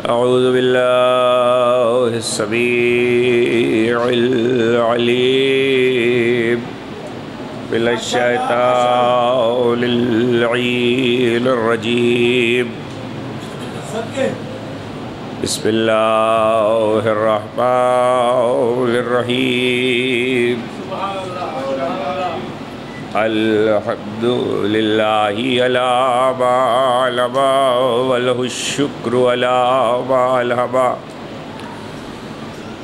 اعوذ باللہ السمیع العلیم من الشیطان اللعین الرجیم بسم اللہ الرحمن الرحیم الحمد للہ علی ما علم وله الشکر علی ما الہم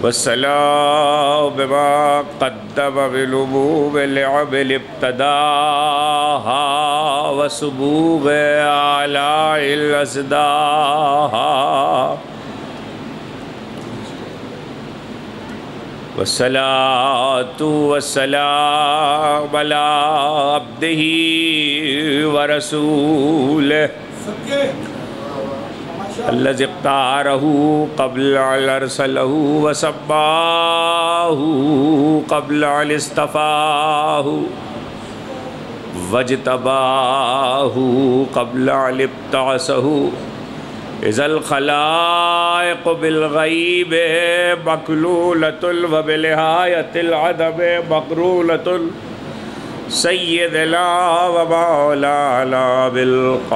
والسلام بما قدم بالعموم العمل ابتداها وسبوغ آلاء الأصداها والصلاة والسلام على عبده ورسوله الذي اختاره قبل أن أرسله وسماه قبل أن اصطفاه واجتباه قبل أن ابتعثه إذا الخلائق بالغيب مكلولة وبنهاية العدم مقرولة سيدنا ومولانا بالقول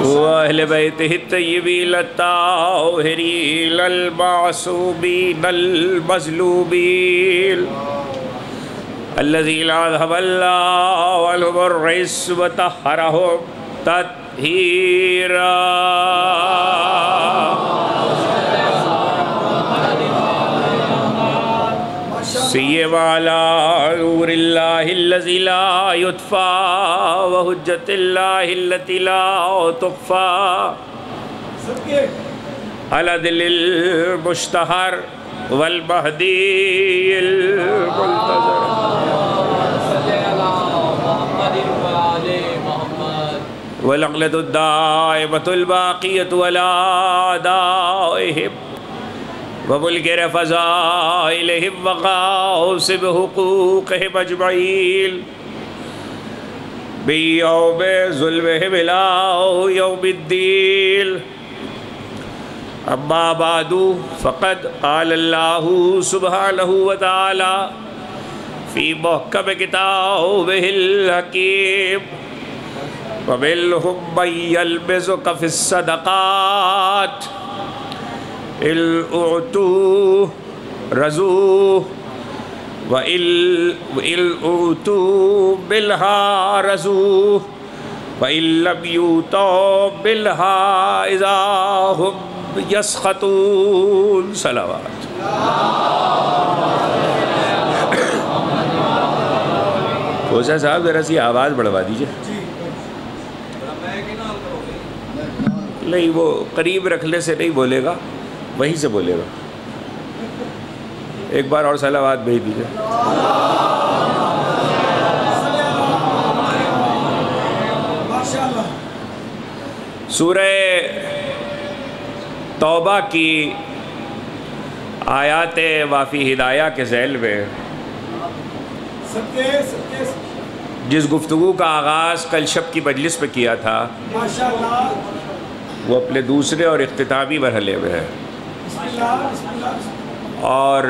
وأهل بيته الطيبين الطاهرين المعصومين المظلومين الذين أذهب الله عنهم الرجس وطهرهم تطهيرا سيما على نور الله الذي لا يطفى وحجة الله التي لا تخفى على دل المشتهر والمهدي المنتظر والعقلة الدائمة الباقية ولا أعدائهم وملك فضائلهم وغاصب حقوقهم أجمعين بيوم ظلمهم إلى يوم الدين أما بعد فقد قال الله سبحانه وتعالى في محكم كتابه الحكيم ومنهم من يلمزك في الصدقات إن أعطوه رضوه وإن أعطوا منها رضوه وإن لم يؤتوا منها إذا هم يسخطون صلوات خوشہ صاحب ذرا سی آواز بڑھوا دیجئے نہیں وہ قریب رکھنے سے نہیں بولے گا وہیں سے بولے گا ایک بار اور صلوات بھیج دیجئے سورہ توبہ کی آیات وافی ہدایہ کے ذیل میں جس گفتگو کا آغاز کل شب کی مجلس میں کیا تھا وہ اپنے دوسرے اور اختتامی مرحلے میں ہے اور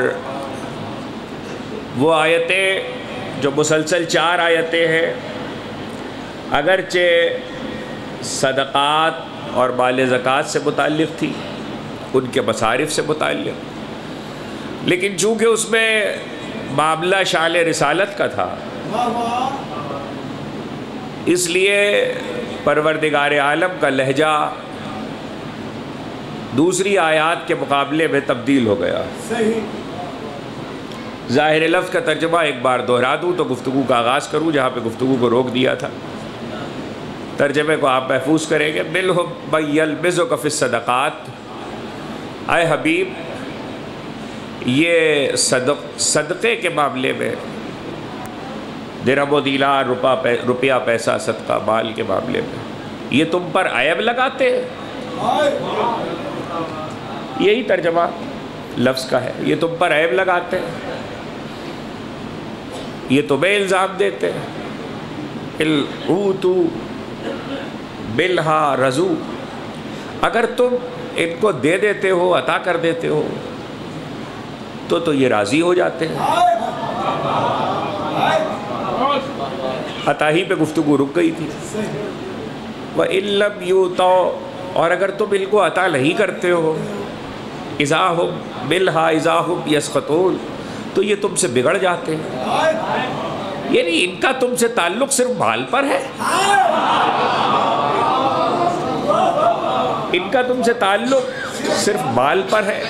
وہ آیتیں جو مسلسل 4 آیتیں ہیں اگرچہ صدقات اور مال زکوٰۃ سے متعلق تھی ان کے مصارف سے متعلق لیکن چونکہ اس میں معاملہ شان رسالت کا تھا اس لیے پروردگار عالم کا لہجہ دوسری آیات کے مقابلے میں تبدیل ہو گیا ظاہر لفظ کا ترجمہ ایک بار دہرا دوں تو گفتگو کا آغاز کروں جہاں پہ گفتگو کو روک دیا تھا ترجمے کو آپ محفوظ کریں گے مِنْهُمْ مَن يَلْمِزُكَ فِي الصَّدَقَاتِ اے حبیب یہ صدقے کے معاملے میں درہم و دینار روپیہ پیسہ صدقہ مال کے معاملے میں یہ تم پر عیب لگاتے ہیں یہی ترجمہ لفظ کا ہے یہ تم پر عیب لگاتے ہیں یہ تمہیں الزام دیتے ہیں الْأُوتُ بِالْهَا رَزُو، اگر تم ان کو دے دیتے ہو، عطا کر دیتے ہو تو یہ راضی ہو جاتے ہیں۔ عطا ہی پہ گفتگو رک گئی تھی۔ وَإِن لَّمْ يُؤْتَوْا، اور اگر تم ان کو عطا نہیں کرتے ہو، اِذَا هُمْ بِالْهَا اِذَا هُمْ يَسْخَطُونَ، تو یہ تم سے بگڑ جاتے ہیں۔ یعنی ان کا تم سے تعلق صرف مال پر ہے، ان کا تم سے تعلق صرف مال پر ہے،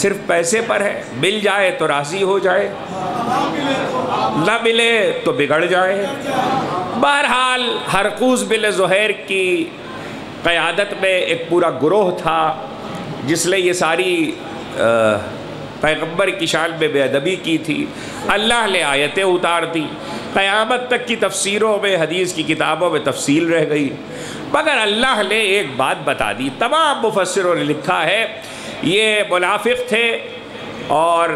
صرف پیسے پر ہے، مل جائے تو راضی ہو جائے، نہ ملے تو بگڑ جائے۔ بہرحال ہرقوز بن زہیر کی قیادت میں ایک پورا گروہ تھا جس نے یہ ساری پیغمبر کی شان میں بے ادبی کی تھی۔ اللہ نے آیتیں اتار دی، قیامت تک کی تفسیروں میں، حدیث کی کتابوں میں تفصیل رہ گئی، مگر اللہ نے ایک بات بتا دی۔ تمام مفسروں نے لکھا ہے یہ منافق تھے اور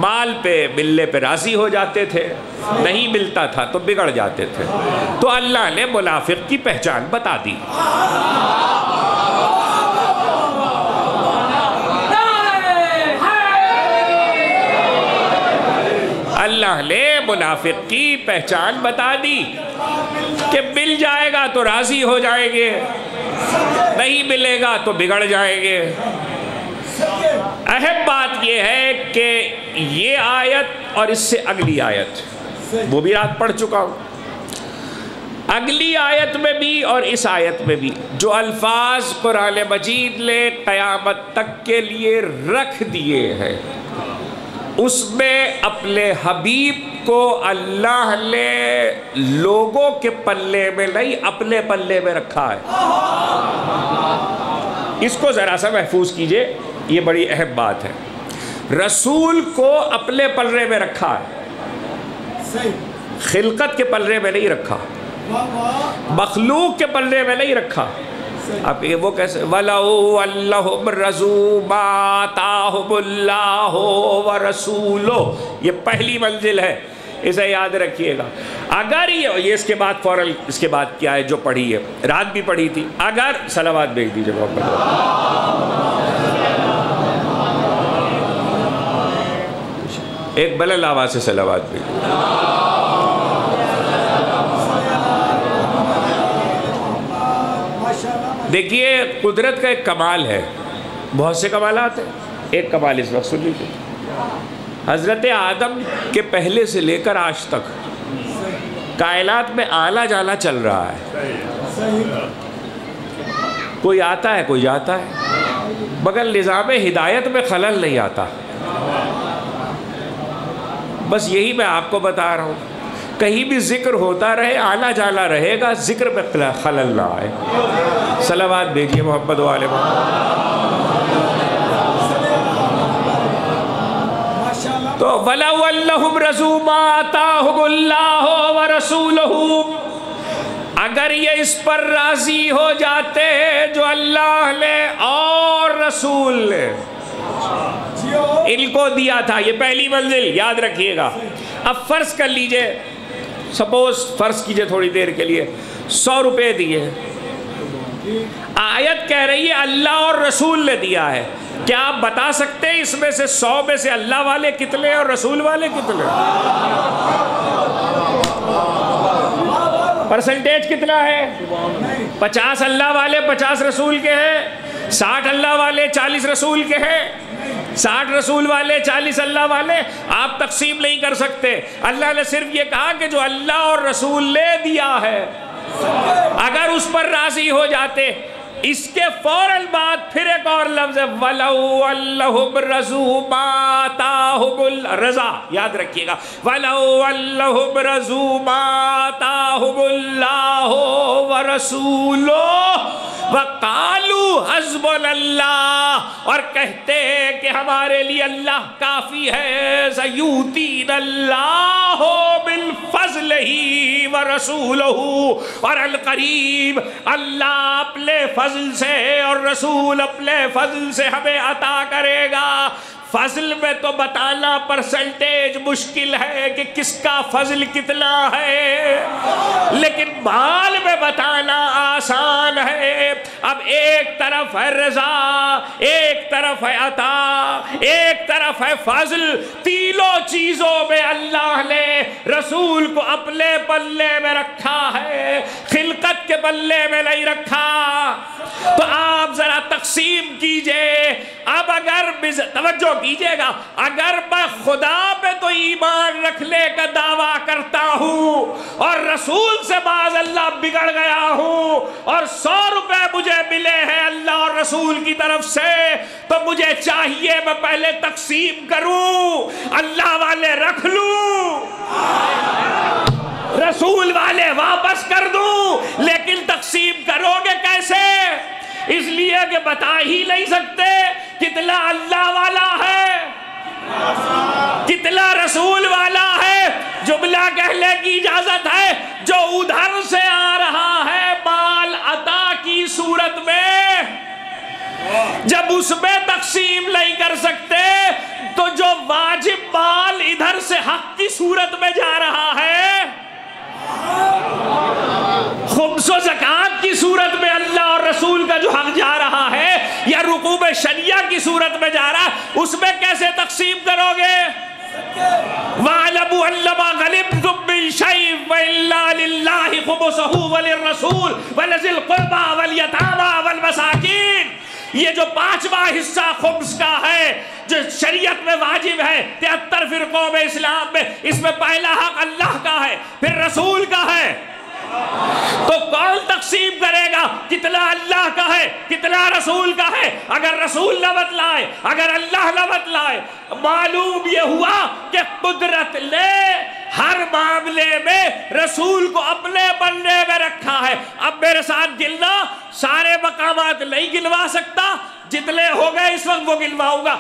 مال پہ ملنے پہ راضی ہو جاتے تھے، نہیں ملتا تھا تو بگڑ جاتے تھے، تو اللہ نے منافق کی پہچان بتا دی۔ اللہ نے منافق کی پہچان بتا دی کہ مل جائے گا تو راضی ہو جائیں گے، نہیں ملے گا تو بگڑ جائیں گے۔ اہم بات یہ ہے کہ یہ آیت اور اس سے اگلی آیت، وہ بھی رات پڑھ چکا ہوں، اگلی آیت میں بھی اور اس آیت میں بھی جو الفاظ قرآن مجید نے قیامت تک کے لیے رکھ دیے ہیں، اس میں اپنے حبیب کو اللہ نے لوگوں کے پلے میں نہیں، اپنے پلے میں رکھا ہے۔ اس کو ذرا سا محفوظ کیجئے، یہ بڑی اہم بات ہے۔ رسول کو اپنے پلے میں رکھا ہے، خلقت کے پلے میں نہیں رکھا، مخلوق کے پلے میں نہیں رکھا۔ اب وہ کیسے؟ وَلَوْ أَنَّهُمْ رَضُوا مَا آتَاهُمُ اللَّهُ وَرَسُولُهُ، یہ پہلی منزل ہے، اسے یاد رکھیے گا۔ اگر یہ اس کے بعد فوراً اس کے بعد کیا ہے جو پڑھی ہے، رات بھی پڑھی تھی، اگر صلوات بھیج دیجئے محمد، ایک بلند آواز سے صلوات بھیج دیجئے۔ دیکھیے قدرت کا ایک کمال ہے، بہت سے کمالات ہیں، ایک کمال اس وقت سن لیجیے۔ حضرت آدم کے پہلے سے لے کر آج تک کائنات میں آنا جانا چل رہا ہے، کوئی آتا ہے کوئی جاتا ہے، مگر نظام ہدایت میں خلل نہیں آتا۔ بس یہی میں آپ کو بتا رہا ہوں، کہیں بھی ذکر ہوتا رہے، آنا جانا رہے گا، ذکر میں خلل نہ آئے۔ صلوات بھیجیے محمد و آل محمد۔ تو وَلَوْ أَنَّهُمْ رَضُوا مَا آتَاهُمُ اللَّهُ وَرَسُولُهُ، اگر یہ اس پر راضی ہو جاتے جو اللہ نے اور رسول نے ان کو دیا تھا، یہ پہلی منزل یاد رکھیے گا۔ اب فرض کر لیجئے، سپوز فرض کیجئے تھوڑی دیر کے لیے 100 روپے دیے، آیت کہہ رہی ہے اللہ اور رسول نے دیا ہے، کیا آپ بتا سکتے ہیں اس میں سے 100 میں سے اللہ والے کتنے اور رسول والے کتنے؟ پرسنٹیج کتنا ہے؟ 50 اللہ والے 50 رسول کے ہیں، 60 اللہ والے 40 رسول کے ہیں، 60 رسول والے 40 اللہ والے، آپ تقسیم نہیں کر سکتے۔ اللہ نے صرف یہ کہا کہ جو اللہ اور رسول نے دیا ہے، اگر اس پر راضی ہو جاتے، اس کے فوراً بعد پھر ایک اور لفظ ہے وَلَوْ أَنَّهُمْ رَضُوا مَا آتَاهُمُ رضا، یاد رکھیے گا، وَلَوْ أَنَّهُمْ رَضُوا مَا آتَاهُمُ اللَّهُ وَرَسُولُهُ وَقَالُوا حَسْبُنَا اللَّهُ، اور کہتے ہیں کہ ہمارے لیے اللہ کافی ہے، سَيُؤْتِينَا اللَّهُ مِن فَضْلِهِ وَرَسُولُهُ، اور القریب اللہ اپنے فضل سے اور رسول اپنے فضل سے ہمیں عطا کرے گا۔ فضل میں تو بتانا پرسنٹیج مشکل ہے کہ کس کا فضل کتنا ہے، لیکن مال میں بتانا آسان ہے. اب ایک طرف ہے رضا، ایک طرف ہے عطا، ایک طرف ہے فضل. تینوں چیزوں میں اللہ نے رسول کو اپنے پلے میں رکھا ہے، خلقت کے پلے میں نہیں رکھا. تو آپ ذرا تقسیم کیجئے. اب اگر توجہ کیجئے گا، اگر میں خدا پہ تو ایمان رکھنے کا دعویٰ کرتا ہوں اور رسول سے باز اللہ بگڑ گیا ہوں اور 100 روپے مجھے ملے ہیں اللہ اور رسول کی طرف سے، تو مجھے چاہیے میں پہلے تقسیم کروں، اللہ والے رکھ لوں، رسول والے واپس کر دوں. لیکن تقسیم کرو گے کیسے؟ اس لیے کہ بتا ہی نہیں سکتے کتنا اللہ والا ہے، کتنا رسول والا ہے. جملہ کہنے کی اجازت ہے، جو ادھر سے آ رہا ہے مال عطا کی صورت میں، جب اس میں تقسیم نہیں کر سکتے تو جو واجب مال ادھر سے حق کی صورت میں جا رہا ہے، خمس و زکوٰۃ کی صورت میں اللہ اور رسول کا جو حق جا رہا ہے، یا رکوع شریعہ کی صورت میں جا رہا ہے، اس میں کیسے تقسیم کرو گے؟ وَاعْلَمُوا أَنَّمَا غَنِمْتُم مِّن شَيْءٍ فَإِنَّ لِلَّهِ خُمُسَهُ وَلِلرَّسُولِ وَلِذِي الْقُرْبَىٰ وَالْيَتَامَىٰ وَالْمَسَاكِينِ. یہ جو 5واں حصہ خمس کا ہے جو شریعت میں واجب ہے 73 فرقوں میں اسلام میں، اس میں پہلا حق اللہ کا ہے، پھر رسول کا ہے. تو کون تقسیم کرے گا کتنا اللہ کا ہے کتنا رسول کا ہے؟ اگر رسول نہ بتلائے، اگر اللہ نہ بتلائے. معلوم یہ ہوا کہ قدرت نے ہر معاملے میں رسول کو اپنے بننے میں رکھا ہے. اب میرے ساتھ گننا، سارے مقامات نہیں گنوا سکتا، جتنے ہو گئے اس وقت وہ گنواؤں گا.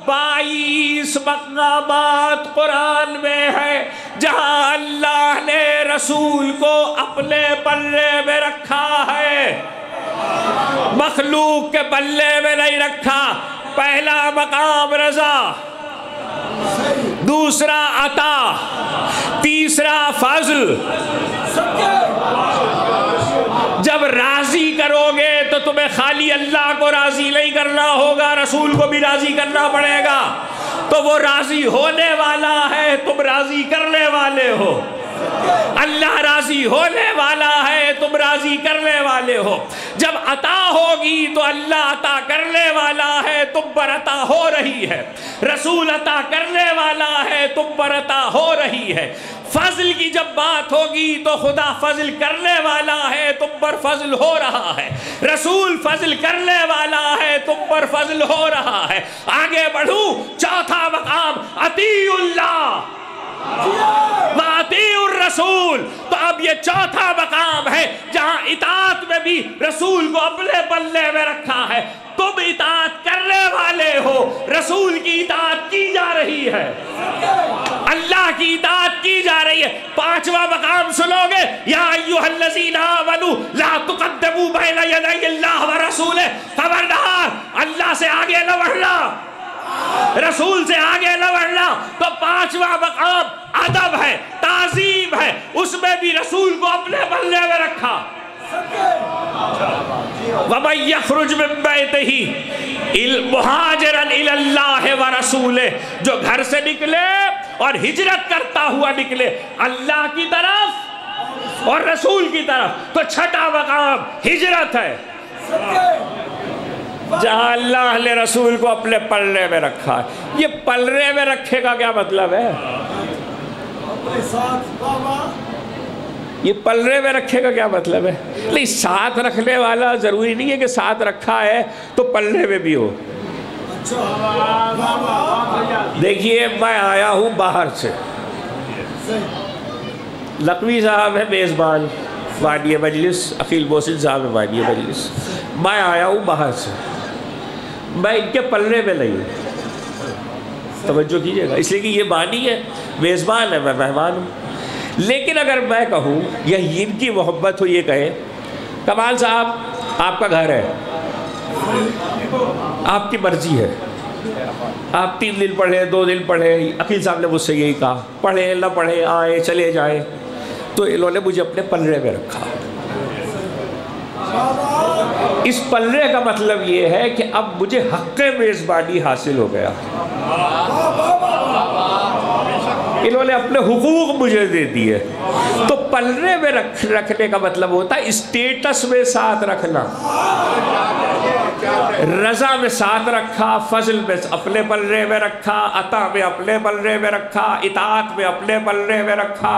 22 مقامات قرآن میں ہے جہاں اللہ نے رسول کو اپنے پلے میں رکھا ہے، مخلوق کے پلے میں نہیں رکھا. پہلا مقام رضا، دوسرا عطا، تیسرا فضل. جب راضی کرو گے تو تمہیں خالی اللہ کو راضی نہیں کرنا ہوگا، رسول کو بھی راضی کرنا پڑے گا. تو وہ راضی ہونے والا ہے، تم راضی کرنے والے ہو. اللہ راضی ہونے والا ہے، تم راضی کرنے والے ہو. جب عطا ہوگی تو اللہ عطا کرنے والا ہے، تم پر عطا ہو رہی ہے. رسول عطا کرنے والا ہے، تم پر عطا ہو رہی ہے. فضل کی جب بات ہوگی تو خدا فضل کرنے والا ہے، تم پر فضل ہو رہا ہے. رسول فضل کرنے والا ہے، تم پر فضل ہو رہا ہے. آگے بڑھوں، چوتھا مقام اطیعوا اللہ وَأَطِیعُوا الرَّسُولَ. تو اب یہ چوتھا مقام ہے جہاں اطاعت میں بھی رسول کو اپنے پلے میں رکھا ہے. تم اطاعت کرنے والے ہو، رسول کی اطاعت کی جا رہی ہے، اللہ کی اطاعت کی جا رہی ہے. 5واں مقام سنو گے، یا ایھا الذین آمنوا لا تقدموا بین یدی اللہ ورسولہ. خبردار اللہ سے آگے نہ بڑھنا، رسول سے آگے نہ بڑھنا. تو 5واں مقام ادب ہے، تعظیم ہے، اس میں بھی رسول کو اپنے پلے میں رکھا. وَمَن يَخْرُجْ مِن بَيْتِهِ مُهَاجِرًا إِلَى اللَّهِ وَرَسُولِهِ. جو گھر سے نکلے اور ہجرت کرتا ہوا نکلے اللہ کی طرف اور رسول کی طرف. تو 6واں مقام ہجرت ہے جہاں اللہ نے رسول کو اپنے پلے میں رکھا ہے. یہ پلے میں رکھے کا کیا مطلب ہے؟ یہ پلے میں رکھے کا کیا مطلب ہے؟ نہیں، ساتھ رکھنے والا ضروری نہیں ہے کہ ساتھ رکھا ہے تو پلے میں بھی ہو. دیکھیے میں آیا ہوں باہر سے، لقوی صاحب ہے میزبان وادی مجلس، عقیل محسن صاحب ہے وادی مجلس. میں آیا ہوں باہر سے، میں ان کے پلے میں نہیں ہوں. توجہ کیجئے گا، اس لیے کہ یہ بانی ہے، میزبان ہے، میں مہمان ہوں. لیکن اگر میں کہوں یا ان کی محبت ہو، یہ کہے کمال صاحب آپ کا گھر ہے، آپ کی مرضی ہے، آپ 3 دن پڑھیں 2 دن پڑھیں. عقیل صاحب نے مجھ سے یہی کہا، پڑھیں نہ پڑھیں، آئیں چلے جائیں. تو انہوں نے مجھے اپنے پلڑے میں رکھا. اس پلڑے کا مطلب یہ ہے کہ اب مجھے حق میزبانی حاصل ہو گیا. انہوں نے اپنے حقوق مجھے دے دیے. تو پلڑے میں رکھنے کا مطلب ہوتا ہے اسٹیٹس میں ساتھ رکھنا. رضا میں ساتھ رکھا، فضل میں اپنے پلڑے میں رکھا، عطا میں اپنے پلڑے میں رکھا، اطاعت میں اپنے پلڑے میں رکھا.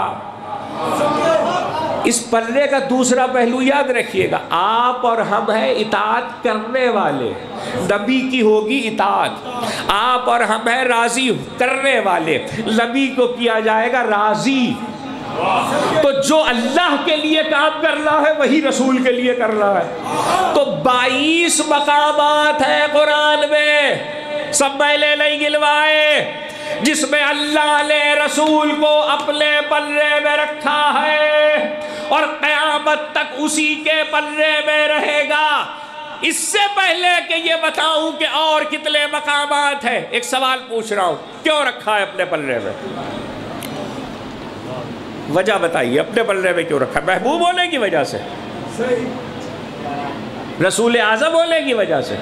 اس پلڑے کا دوسرا پہلو یاد رکھیے گا، آپ اور ہم ہیں اطاعت کرنے والے. نبی کی ہوگی اطاعت. آپ اور ہم ہیں راضی کرنے والے. نبی کو کیا جائے گا راضی. تو جو اللہ کے لیے کام کرنا ہے وہی رسول کے لیے کرنا ہے. تو 22 مقامات ہیں قرآن میں، سب میلے نہیں گلوائے، جس میں اللہ نے رسول کو اپنے پلڑے میں رکھا ہے اور قیامت تک اسی کے پلڑے میں رہے گا. اس سے پہلے کہ یہ بتاؤں کہ اور کتنے مقامات ہیں، ایک سوال پوچھ رہا ہوں، کیوں رکھا ہے اپنے پلڑے میں؟ وجہ بتائیے، اپنے پلڑے میں کیوں رکھا؟ محبوب ہونے کی وجہ سے، رسول اعظم ہونے کی وجہ سے،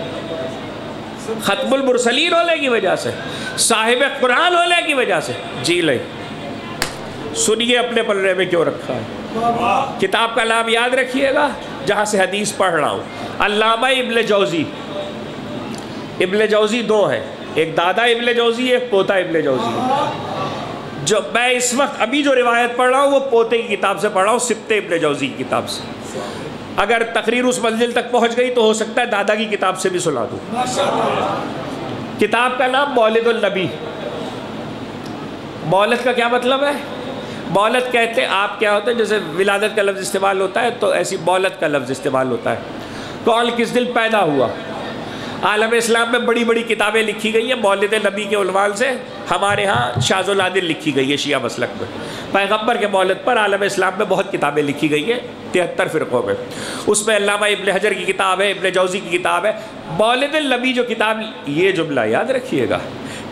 ختم المرسلین ہونے کی وجہ سے، صاحب قرآن ہونے کی وجہ سے؟ جی نہیں. سنیے اپنے پلڑے میں کیوں رکھا ہے. کتاب کا نام یاد رکھیے گا جہاں سے حدیث پڑھ رہا ہوں. علامہ ابن جوزی. ابن جوزی دو ہیں، ایک دادا ابن جوزی، ایک پوتا ابن جوزی. جو میں اس وقت ابھی جو روایت پڑھ رہا ہوں وہ پوتے کی کتاب سے پڑھ رہا ہوں، سبت ابن جوزی کی کتاب سے. اگر تقریر اس منزل تک پہنچ گئی تو ہو سکتا ہے دادا کی کتاب سے بھی سنا دوں. کتاب کا نام مولد النبی. مولد کا کیا مطلب ہے؟ مولد کہتے ہیں، آپ کیا ہوتا ہے جیسے ولادت کا لفظ استعمال ہوتا ہے تو ایسی مولد کا لفظ استعمال ہوتا ہے. کون کس دن پیدا ہوا. عالم اسلام میں بڑی بڑی کتابیں لکھی گئی ہیں مولد نبی کے عنوان سے. ہمارے ہاں شاذ و نادر لکھی گئی ہے شیعہ مسلک میں. پیغمبر کے مولد پر عالم اسلام میں بہت کتابیں لکھی گئی ہیں 73 فرقوں میں. اس میں علامہ ابن حجر کی کتاب ہے، ابن جوزی کی کتاب ہے. مولد النبی جو کتاب، یہ جملہ یاد رکھیے گا،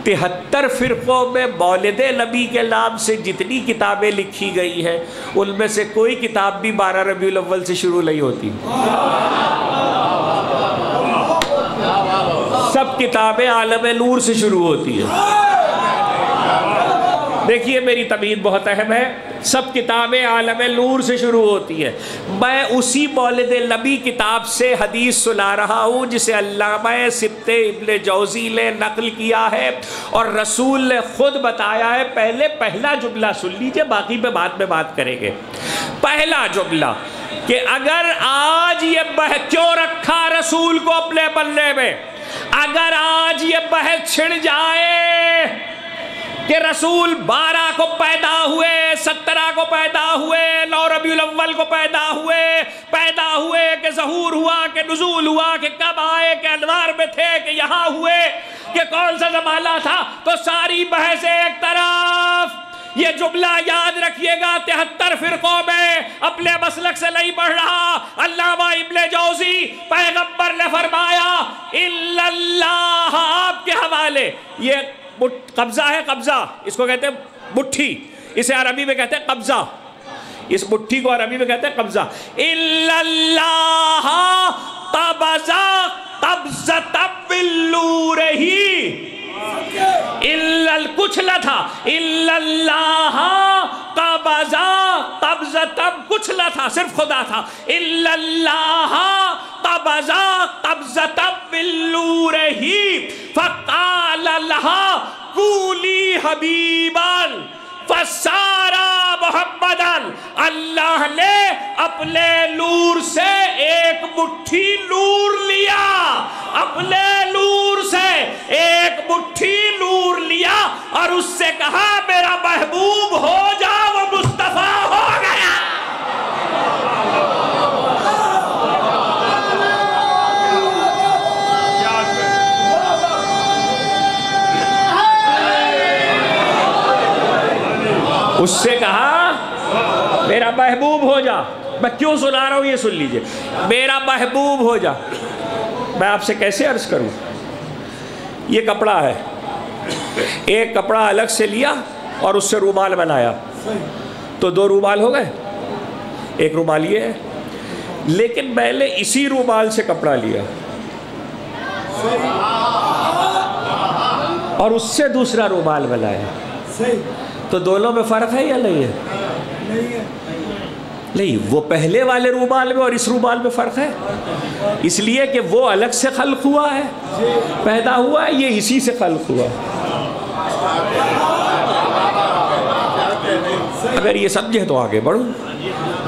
73 فرقوں میں مولد نبی کے نام سے جتنی کتابیں لکھی گئی ہیں ان میں سے کوئی کتاب بھی 12 ربیع الاول سے شروع نہیں ہوتی. سب کتابیں عالم نور سے شروع ہوتی ہیں. دیکھیے میری تمہید بہت اہم ہے، سب کتابیں عالم نور سے شروع ہوتی ہیں. میں اسی مولد نبی کتاب سے حدیث سنا رہا ہوں جسے علامہ سبت ابن جوزی نے نقل کیا ہے اور رسول نے خود بتایا ہے. پہلے پہلا جملہ سن لیجئے، باقی پہ بعد میں بات کریں گے. پہلا جملہ کہ اگر آج یہ بحث کیوں رکھا رسول کو اپنے پلڑے میں، اگر آج یہ بحث چھڑ جائے کہ رسول 12 کو پیدا ہوئے، 17 کو پیدا ہوئے، 9 ربیع الاول کو پیدا ہوئے کہ ظہور ہوا کہ نزول ہوا کہ کب آئے کہ انوار میں تھے کہ یہاں ہوئے کہ کون سا زمانہ تھا، تو ساری بحث ایک طرف. یہ جملہ یاد رکھیے گا، 73 فرقوں میں اپنے مسلک سے نہیں پڑھ رہا. علامہ ابن جوزی، پیغمبر نے فرمایا الا اللہ، آپ کے حوالے. یہ قبضہ ہے، قبضہ اس کو کہتے ہیں مٹھی، اسے عربی میں کہتے ہیں قبضہ. اس مٹھی کو عربی میں کہتے ہیں قبضہ. الا اللہ قبضہ قبضۃ بالنور ہی، کچھ نہ تھا. الا اللہ قبضہ قبضۃ، کچھ نہ تھا، صرف خدا تھا. الا اللہ قبضہ قبضۃ بالنور ہی فقال لها قولی حبیبا فسارا محمدن. اللہ نے اپنے نور سے ایک مٹھی نور لیا، اپنے نور سے ایک مٹھی نور لیا اور اس سے کہا میرا محبوب ہو جا، وہ مصطفیٰ ہو گیا. اس سے کہا میرا محبوب ہو جا. میں کیوں سنا رہا ہوں یہ سن لیجئے. میرا محبوب ہو جا. میں آپ سے کیسے عرض کروں؟ یہ کپڑا ہے، ایک کپڑا الگ سے لیا اور اس سے رومال بنایا تو 2 رومال ہو گئے. ایک رومال یہ ہے، لیکن میں نے اسی رومال سے کپڑا لیا اور اس سے دوسرا رومال بنایا، تو دونوں میں فرق ہے یا نہیں ہے؟ نہیں، وہ پہلے والے رومال میں اور اس رومال میں فرق ہے، اس لیے کہ وہ الگ سے خلق ہوا ہے، پیدا ہوا ہے، یہ اسی سے خلق ہوا ہے۔ اگر یہ سمجھے تو آگے بڑھو۔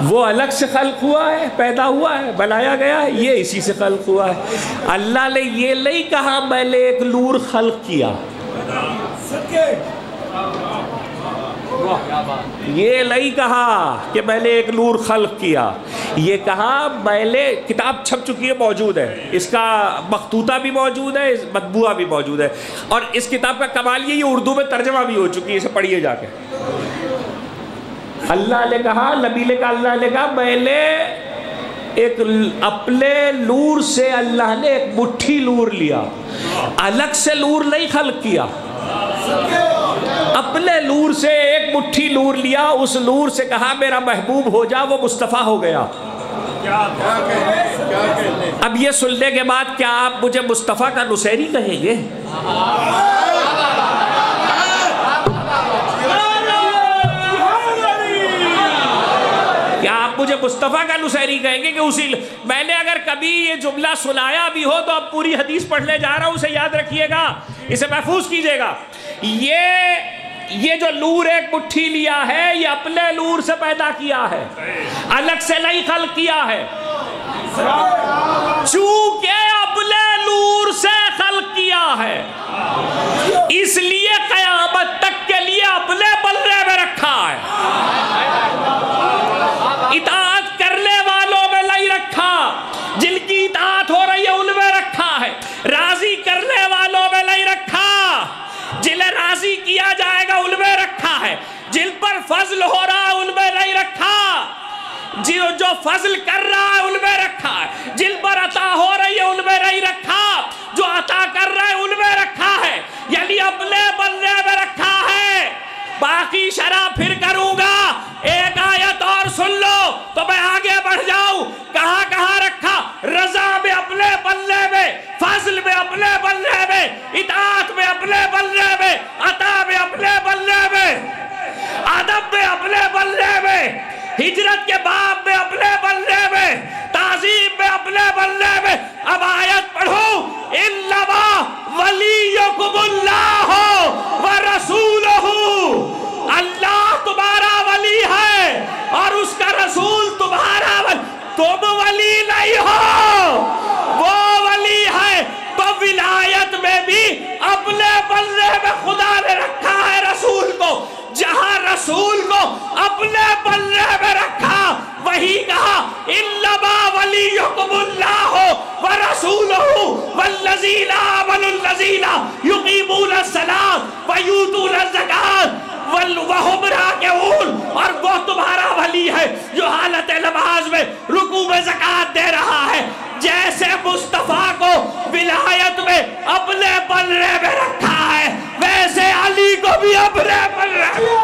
وہ الگ سے خلق ہوا ہے، پیدا ہوا ہے، بنایا گیا ہے، یہ اسی سے خلق ہوا ہے۔ اللہ نے یہ نہیں کہا میں نے ایک نور خلق کیا، یہ نہیں کہا کہ میں نے ایک نور خلق کیا، یہ کہا میں نے، کتاب چھپ چکی ہے، موجود ہے، اس کا مخطوطہ بھی موجود ہے، مطبوعہ بھی موجود ہے، اور اس کتاب کا کمال یہ اردو میں ترجمہ بھی ہو چکی ہے، اسے پڑھیے جا کے۔ اللہ نے کہا، نبی نے کہا، اللہ نے کہا میں نے ایک اپنے نور سے، اللہ نے ایک مٹھی نور لیا، الگ سے نور نہیں خلق کیا، اپنے نور سے ایک مٹھی نور لیا، اس نور سے کہا میرا محبوب ہو جا، وہ مصطفیٰ ہو گیا۔ اب یہ سننے کے بعد کیا آپ مجھے مصطفیٰ کا نصیری کہیں گے؟ کیا آپ مجھے مصطفیٰ کا نصیری کہیں گے کہ اسی، میں نے اگر کبھی یہ جملہ سنایا بھی ہو تو اب پوری حدیث پڑھنے جا رہا ہوں، اسے یاد رکھیے گا، اسے محفوظ کیجئے گا۔ یہ جو نور ایک مٹھی لیا ہے، یہ اپنے نور سے پیدا کیا ہے، الگ سے نہیں خلق کیا ہے، چونکہ اپنے نور سے خلق کیا ہے، اس لیے قیامت تک کے لیے اپنے بلے میں رکھا ہے، اطاعت کرنے والوں میں نہیں رکھا، جن کی اطاعت ہو رہی ہے ان میں رکھا ہے، راضی کرنے والوں میں نہیں رکھا، جنہیں راضی کیا جائے گا ان میں رکھا ہے، جن پر فضل ہو رہا ہے ان میں نہیں رکھا، جو فضل کر رہا ہے ان میں رکھا ہے، جن پر عطا ہو رہی ہے ان میں نہیں رکھا، جو عطا کر رہا ہے ان میں رکھا ہے، یعنی اپنے بندے میں رکھا ہے۔ باقی شرح پھر کروں گا، ایک آیت اور سن لو تو میں آگے بڑھ جاؤں۔ کہاں کہاں رکھا؟ رضا میں اپنے بندے میں، فضل میں اپنے بندے میں، اطاعت میں اپنے بندے میں، عطا میں اپنے بندے میں، ادب میں اپنے بندے میں، ہجرت کے باب میں اپنے بندے میں، تعظیم میں اپنے بندے میں۔ اب آیت پڑھو، انما ولیکم اللہ ورسولہ، اللہ تمہارا ولی ہے اور اس کا رسول تمہارا ولی، تم ولی نہیں ہو، وہ ولی ہے۔ تو ولایت میں بھی اپنے بندے میں خدا نے رکھا ہے رسول کو، جہاں رسول کو اپنے بندے میں رکھا وہی کہا انما ولیکم اللہ ورسولہ والذین آمنوا الذین یقیمون الصلاۃ ویؤتون الزکاۃ وَهُمْ رَاكِعُونَ، اور وہ تمہارا ولی ہے جو حالت نماز میں رکوع میں زکوٰۃ دے رہا ہے۔ جیسے مصطفیٰ کو ولایت میں اپنے بلے میں رکھا ہے، ویسے علی کو بھی اپنے بلے میں۔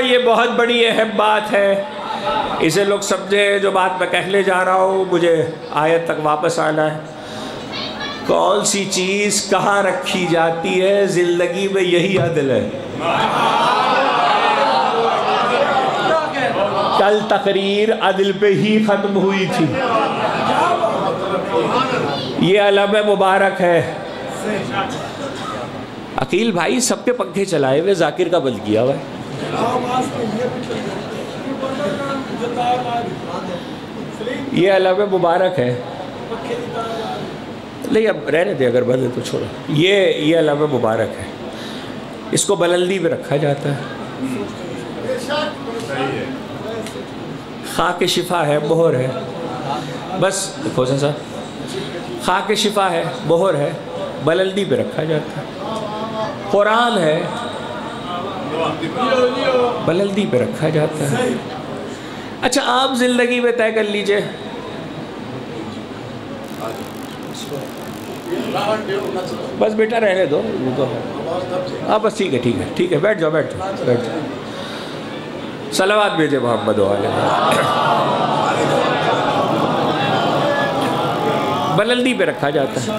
یہ بہت بڑی اہم بات ہے، اسے لوگ سمجھے۔ جو بات میں کہنے جا رہا ہوں، مجھے آیت تک واپس آنا ہے۔ کون سی چیز کہاں رکھی جاتی ہے زندگی میں، یہی عدل ہے۔ کل تقریر عدل پہ ہی ختم ہوئی تھی، یہ علم مبارک ہے۔ عقیل بھائی سب کے پنکھے چلائے ہوئے، ذاکر کا بند کیا ہوا ہے۔ یہ علم مبارک ہے، نہیں اب رہنے دے، اگر بند ہے تو چھوڑو۔ یہ علم مبارک ہے، اس کو بلندی میں رکھا جاتا ہے، خاک شفا ہے، مہر ہے۔ بس دیکھو سا خاک شفا ہے، مہر ہے، بلندی پہ رکھا جاتا ہے، قرآن ہے، بلندی پہ رکھا جاتا ہے۔ اچھا عام زندگی میں طے کر لیجئے، بس بیٹا رہنے دو، ہاں بس ٹھیک ہے ٹھیک ہے ٹھیک ہے، بیٹھ جاؤ بیٹھ جاؤ بیٹھ جاؤ، صلوات بھیجے محمد و آلہ محمد۔ بلندی پہ رکھا جاتا ہے۔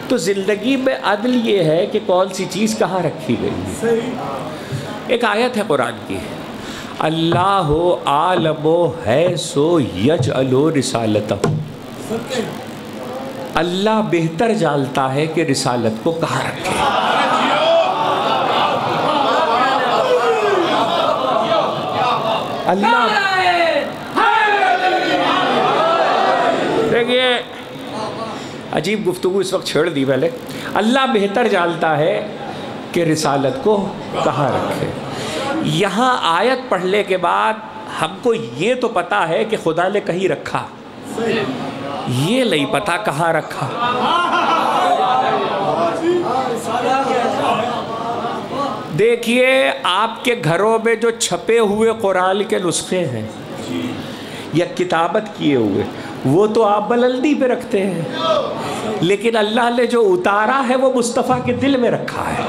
تو زندگی میں عدل یہ ہے کہ کون سی چیز کہاں رکھی گئی ہے۔ ایک آیت ہے قرآن کی، اللہ عالم حیث یجعل رسالتہ، اللہ بہتر جانتا ہے کہ رسالت کو کہاں رکھے۔ اللہ دیکھئے عجیب گفتگو اس وقت چھیڑ دی پہلے، اللہ بہتر جانتا ہے کہ رسالت کو کہاں رکھے۔ یہاں آیت پڑھنے کے بعد ہم کو یہ تو پتا ہے کہ خدا نے کہیں رکھا، یہ نہیں پتا کہاں رکھا۔ دیکھیے آپ کے گھروں میں جو چھپے ہوئے قرآن کے نسخے ہیں یا کتابت کیے ہوئے، وہ تو آپ بلندی پہ رکھتے ہیں، لیکن اللہ نے جو اتارا ہے وہ مصطفیٰ کے دل میں رکھا ہے۔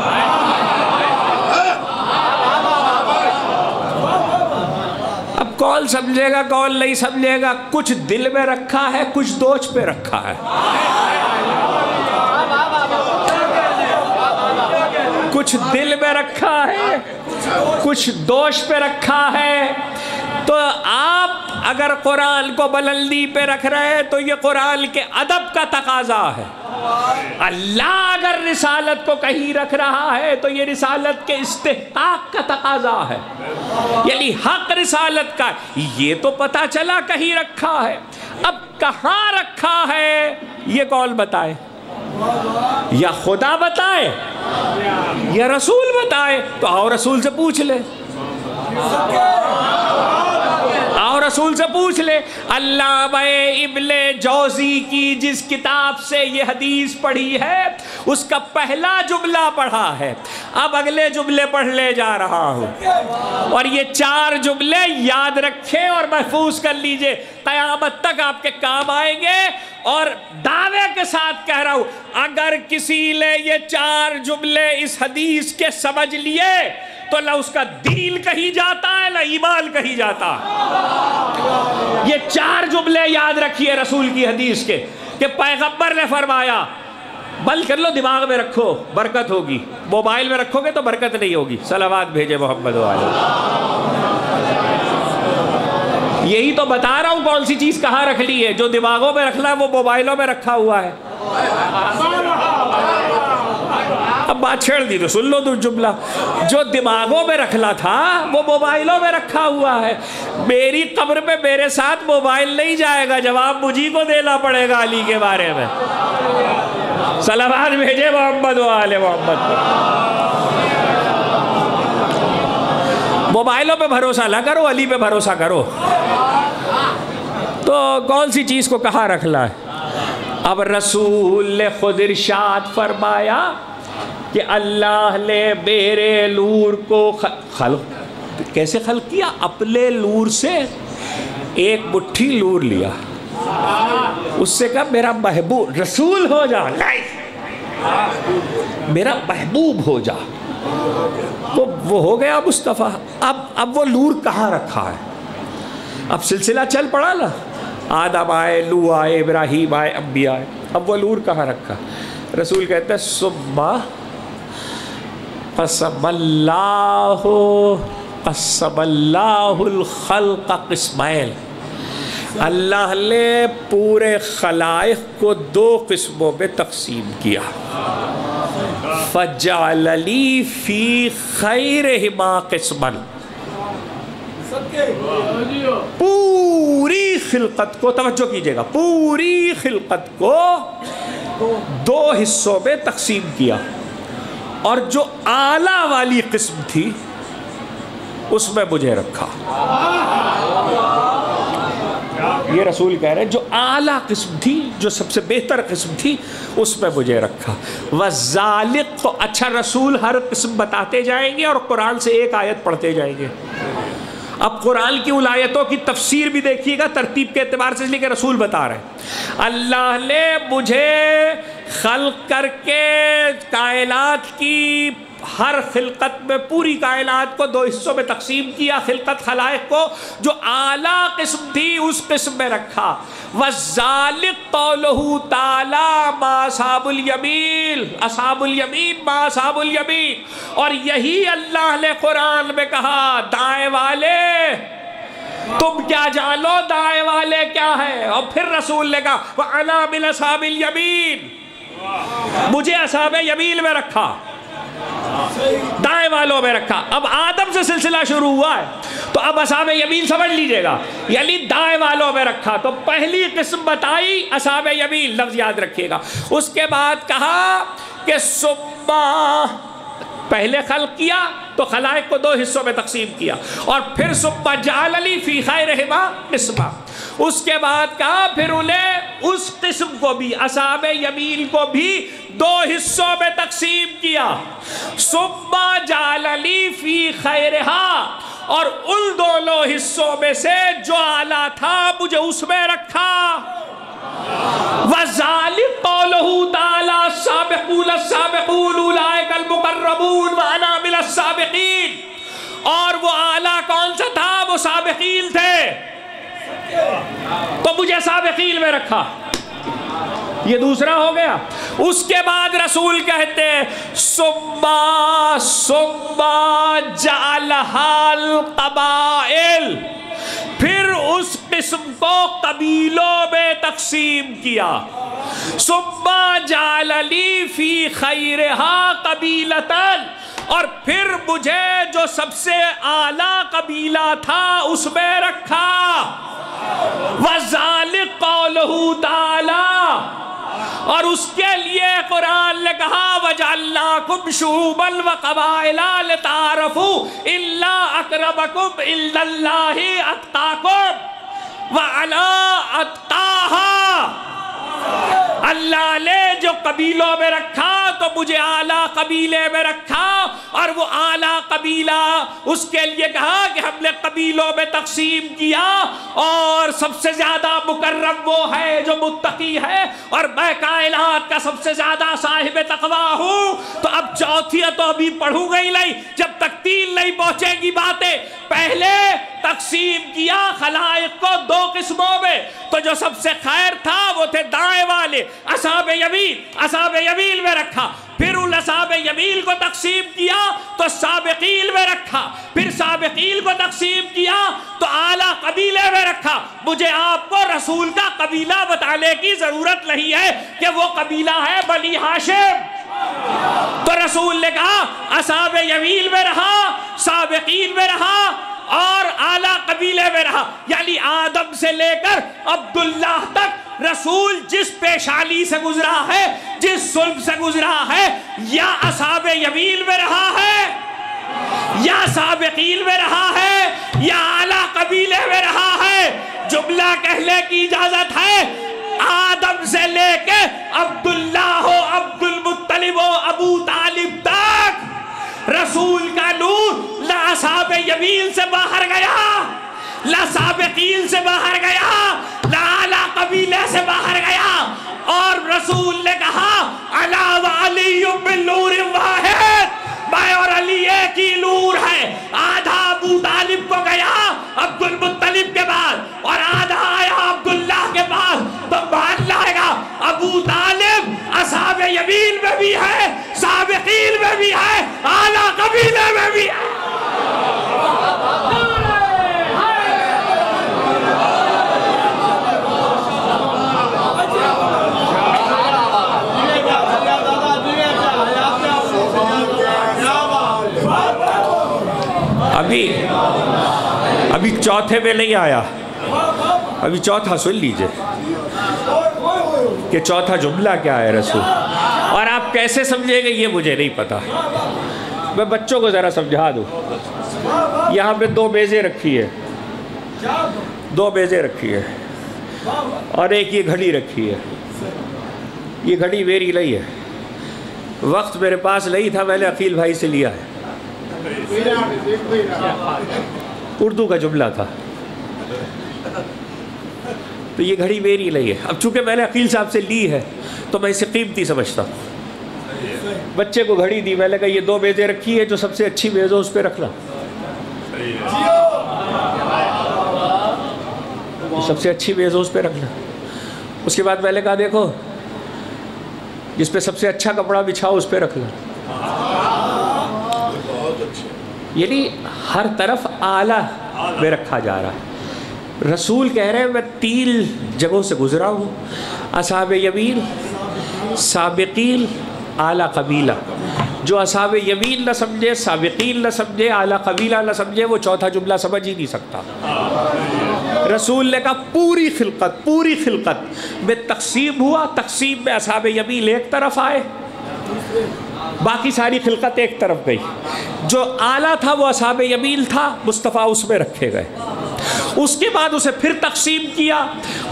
اب کون سمجھے گا کون نہیں سمجھے گا، کچھ دل میں رکھا ہے، کچھ دوچ پہ رکھا ہے، کچھ دل میں رکھا ہے، کچھ دوش پہ رکھا ہے۔ تو آپ اگر قرآن کو بلندی پہ رکھ رہے ہیں تو یہ قرآن کے ادب کا تقاضا ہے۔ اللہ اگر رسالت کو کہیں رکھ رہا ہے تو یہ رسالت کے استحقاق کا تقاضا ہے، یعنی حق رسالت کا۔ یہ تو پتہ چلا کہیں رکھا ہے، اب کہاں رکھا ہے یہ کون بتائے؟ یا خدا بتائے یا رسول بتائے؟ تو آؤ رسول سے پوچھ لے، آؤ رسول سے پوچھ لے۔ علامہ ابن جوزی کی جس کتاب سے یہ حدیث پڑھی ہے اس کا پہلا جملہ پڑھا ہے، اب اگلے جملے پڑھنے جا رہا ہوں، اور یہ 4 جملے یاد رکھیں اور محفوظ کر لیجئے، قیامت تک آپ کے کام آئیں گے۔ اور دعوے کے ساتھ کہہ رہا ہوں، اگر کسی نے یہ 4 جملے اس حدیث کے سمجھ لیے تو نہ اس کا دین کہیں جاتا ہے نہ ایمان کہیں جاتا ہے۔ یہ 4 جملے یاد رکھیے رسول کی حدیث کے، کہ پیغمبر نے فرمایا، بند کر لو، دماغ میں رکھو برکت ہوگی، موبائل میں رکھو گے تو برکت نہیں ہوگی۔ صلوات بھیجے محمد والے۔ یہی تو بتا رہا ہوں کون سی چیز کہاں رکھنی ہے، جو دماغوں میں رکھنا ہے وہ موبائلوں میں رکھا ہوا ہے۔ اب بات چھیڑ دی تو سن لو تو جملہ، جو دماغوں میں رکھنا تھا وہ موبائلوں میں رکھا ہوا ہے۔ میری قبر پہ میرے ساتھ موبائل نہیں جائے گا، جواب مجھی کو دینا پڑے گا علی کے بارے میں۔ صلوات بھیجے محمد و آل محمد۔ موبائلوں پہ بھروسہ نہ کرو، علی پہ بھروسہ کرو۔ تو کون سی چیز کو کہاں رکھنا ہے؟ اب رسول نے خود ارشاد فرمایا کہ اللہ نے میرے نور کو خلق کیسے خلق کیا؟ اپنے نور سے ایک مٹھی نور لیا، اس سے کہا میرا محبوب رسول ہو جا، میرا محبوب ہو جا، تو وہ ہو گیا مصطفیٰ۔ اب وہ نور کہاں رکھا ہے؟ اب سلسلہ چل پڑا نا، آدم آئے، نوح آئے، ابراہیم آئے، انبیاء آئے، اب وہ نور کہاں رکھا؟ رسول کہتے ہیں ثم قسم اللہ الخلق قسمین، اللہ نے پورے خلائق کو 2 قسموں میں تقسیم کیا۔ فجعل لی فی خیرہما قسما، پوری خلقت کو، توجہ کیجئے گا، پوری خلقت کو 2 حصوں میں تقسیم کیا، اور جو اعلیٰ والی قسم تھی اس میں مجھے رکھا۔ یہ رسول کہہ رہے ہیں جو اعلیٰ قسم تھی، جو سب سے بہتر قسم تھی، اس میں مجھے رکھا. وَذَالِقْ، تو اچھا رسول ہر قسم بتاتے جائیں گے اور قرآن سے ایک آیت پڑھتے جائیں گے. اب قرآن کی ان آیتوں کی تفسیر بھی دیکھیے گا ترتیب کے اعتبار سے، اس لیے کہ رسول بتا رہے ہیں اللہ نے مجھے خلق کر کے کائنات کی ہر خلقت میں، پوری کائنات کو 2 حصوں میں تقسیم کیا. خلقت خلائق کو جو اعلیٰ قسم تھی اس قسم میں رکھا. وَالذَّالِقْ قَوْلُهُ تَعَالَى مَا أَصْحَابُ الْيَمِينِ، اصحاب الیمین ما اصحاب الیمین. اور یہی اللہ نے قرآن میں کہا دائیں والے تم کیا جانو دائیں والے کیا ہے. اور پھر رسول نے کہا وَأَنَا مِنْ أَصْحَابِ الْيَمِينِ، مجھے اصحاب یمین میں رکھا، دائیں والوں میں رکھا. اب آدم سے سلسلہ شروع ہوا ہے تو اب اصحاب یمین سمجھ لیجئے گا، یعنی دائیں والوں میں رکھا. تو پہلی قسم بتائی اصحاب یمین، لفظ یاد رکھیے گا. اس کے بعد کہا کہ ثم، پہلے خلق کیا تو خلائق کو 2 حصوں میں تقسیم کیا، اور پھر ثم جعل لی فی خیرہما قسما. اس کے بعد کہا پھر انہیں اس قسم کو بھی، اصحاب یمین کو بھی 2 حصوں میں تقسیم کیا. ثم جعل لی فی خیرہا، اور ان دونوں حصوں میں سے جو اعلیٰ تھا مجھے اس میں رکھا. وَذَالِقْ قَوْلُهُ تَعَالَى السَّابِقُونَ السَّابِقُونَ أُولَئِكَ الْمُقَرَّبُونَ وَأَنَا مِنَ السَّابِقِينَ. اور وہ اعلیٰ کون سا تھا؟ وہ سابقین تھے، تو مجھے سابقین میں رکھا. یہ دوسرا ہو گیا. اس کے بعد رسول کہتے ہیں ثم جعلها القبائل، پھر اس قسم کو قبیلوں میں تقسیم کیا. ثم جعل لی فی خیرہا قبیلتاً، اور پھر مجھے جو سب سے اعلیٰ قبیلہ تھا اس میں رکھا. وَذَالِقْ قَوْلُهُ تَعَالَى، اور اس کے لیے قرآن نے کہا وَجَعَلْنَاكُمْ شُعُوبًا وَقَبَائِلَ لِتَعَارَفُوا إِنَّ أَكْرَمَكُمْ عِندَ اللَّهِ أَتْقَاكُمْ وَعَلَىٰ أَتْقَاهَا. اللہ نے جو قبیلوں میں رکھا تو مجھے اعلیٰ قبیلے میں رکھا، اور وہ اعلیٰ قبیلہ اس کے لیے کہا کہ ہم نے قبیلوں میں تقسیم کیا، اور سب سے زیادہ مکرم وہ ہے جو متقی ہے، اور میں کائنات کا سب سے زیادہ صاحب تقویٰ ہوں. تو اب چوتھی تو ابھی پڑھوں گی نہیں جب تک 3 نہیں پہنچے گی باتیں. پہلے تقسیم کیا خلائق کو 2 قسموں میں، تو جو سب سے خیر تھا وہ تھے دائیں والے اصحاب یمین، اصحاب یمین میں رکھا. پھر ان اصحاب یمین کو تقسیم کیا تو سابقین میں رکھا. پھر سابقین کو تقسیم کیا تو اعلیٰ قبیلے میں رکھا. مجھے آپ کو رسول کا قبیلہ بتانے کی ضرورت نہیں ہے کہ وہ قبیلہ ہے بنی ہاشم. تو رسول نے کہا اصحاب یمین میں رہا، سابقین میں رہا، اور اعلیٰ قبیلے میں رہا. یعنی آدم سے لے کر عبداللہ تک رسول جس پیشانی سے گزرا ہے، جس صلب سے گزرا ہے، یا اصحاب یمین میں رہا ہے، یا سابقین میں رہا ہے، یا اعلیٰ قبیلے میں رہا ہے. جملہ کہنے کی اجازت ہے آدم سے لے کے عبداللہ ہو، عبد المطلب ہو، ابو طالب تک رسول کا نور نہ اصحاب یمین سے باہر گیا، نہ سابقین سے باہر گیا، نہ اعلیٰ قبیلے سے باہر گیا. اور رسول نے کہا انا وعلی بالنور واحد، میں اور علی ایک ہی نور ہے. آدھا ابو طالب کو گیا عبد المطلب کے بعد، اور آدھا آیا عبداللہ کے بعد. تو مان لائے گا ابو طالب اصحاب یمین میں بھی ہے، سابقین میں بھی ہے، اعلیٰ قبیلے میں بھی ہے. ابھی چوتھے میں نہیں آیا، ابھی چوتھا سن لیجئے کہ چوتھا جملہ کیا ہے رسول. اور آپ کیسے سمجھیں گے یہ مجھے نہیں پتا. میں بچوں کو ذرا سمجھا دوں. یہاں پہ 2 میزیں رکھی ہے، 2 میزیں رکھی ہے. اور ایک یہ گھڑی رکھی ہے، یہ گھڑی میری نہیں ہے، وقت میرے پاس نہیں تھا، میں نے عقیل بھائی سے لیا ہے۔ اردو کا جملہ تھا، تو یہ گھڑی میری نہیں ہے۔ اب چونکہ میں نے عقیل صاحب سے لی ہے تو میں اسے قیمتی سمجھتا ہوں۔ بچے کو گھڑی دی، میں نے کہا یہ 2 میزیں رکھی ہے، جو سب سے اچھی میز ہو اس پہ رکھنا، سب سے اچھی میز ہو اس پہ رکھنا۔ اس کے بعد میں نے کہا دیکھو جس پہ سب سے اچھا کپڑا بچھاؤ اس پہ رکھنا۔ یعنی ہر طرف اعلیٰ میں رکھا جا رہا ہے۔ رسول کہہ رہے ہیں میں 3 جگہوں سے گزرا ہوں، اصحاب یمین، سابقین، اعلیٰ قبیلہ۔ جو اصحاب یمین نہ سمجھے، سابقین نہ سمجھے، اعلیٰ قبیلہ نہ سمجھے، وہ چوتھا جملہ سمجھ ہی نہیں سکتا۔ رسول نے کہا پوری خلقت میں تقسیم ہوا، تقسیم میں اصحاب یمین ایک طرف آئے، باقی ساری خلقت ایک طرف گئی۔ جو اعلیٰ تھا وہ اصحاب یمین تھا، مصطفیٰ اس میں رکھے گئے۔ اس کے بعد اسے پھر تقسیم کیا،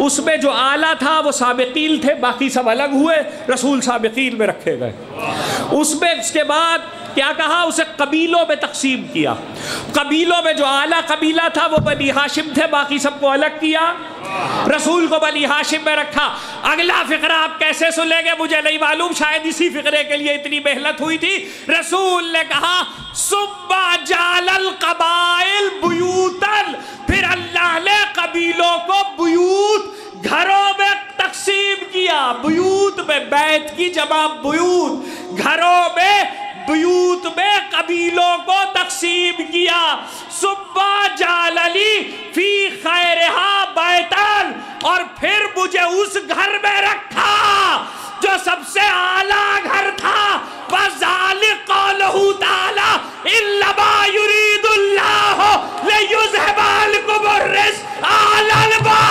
اس میں جو اعلیٰ تھا وہ سابقین تھے، باقی سب الگ ہوئے، رسول سابقین میں رکھے گئے۔ اس کے بعد کیا کہا، اسے قبیلوں میں تقسیم کیا۔ قبیلوں میں جو اعلیٰ قبیلہ تھا وہ بنی ہاشم تھے، باقی سب کو الگ کیا، رسول کو بنی ہاشم میں رکھا۔ اگلا فقرہ آپ کیسے سنیں گے مجھے نہیں معلوم، شاید اسی فقرے کے لیے اتنی محنت ہوئی تھی۔ رسول نے کہا ثم جعل القبائل بیوتا، پھر اللہ نے قبیلوں کو بیوت، گھروں میں تقسیم کیا۔ بیوت میں بیت کی جمع بیوت، گھروں میں بیوت میں قبیلوں کو تقسیم کیا۔ ثم جعل لی فی خیرہا بیتاً، اور پھر مجھے اس گھر میں رکھا جو سب سے اعلیٰ گھر تھا۔ وَذَلِكَ قَوْلُهُ تَعَالَى إِنَّمَا يُرِيدُ اللَّهُ لِيُذْهِبَ عَنكُمُ الرِّجْسَ أَهْلَ الْبَيْتِ۔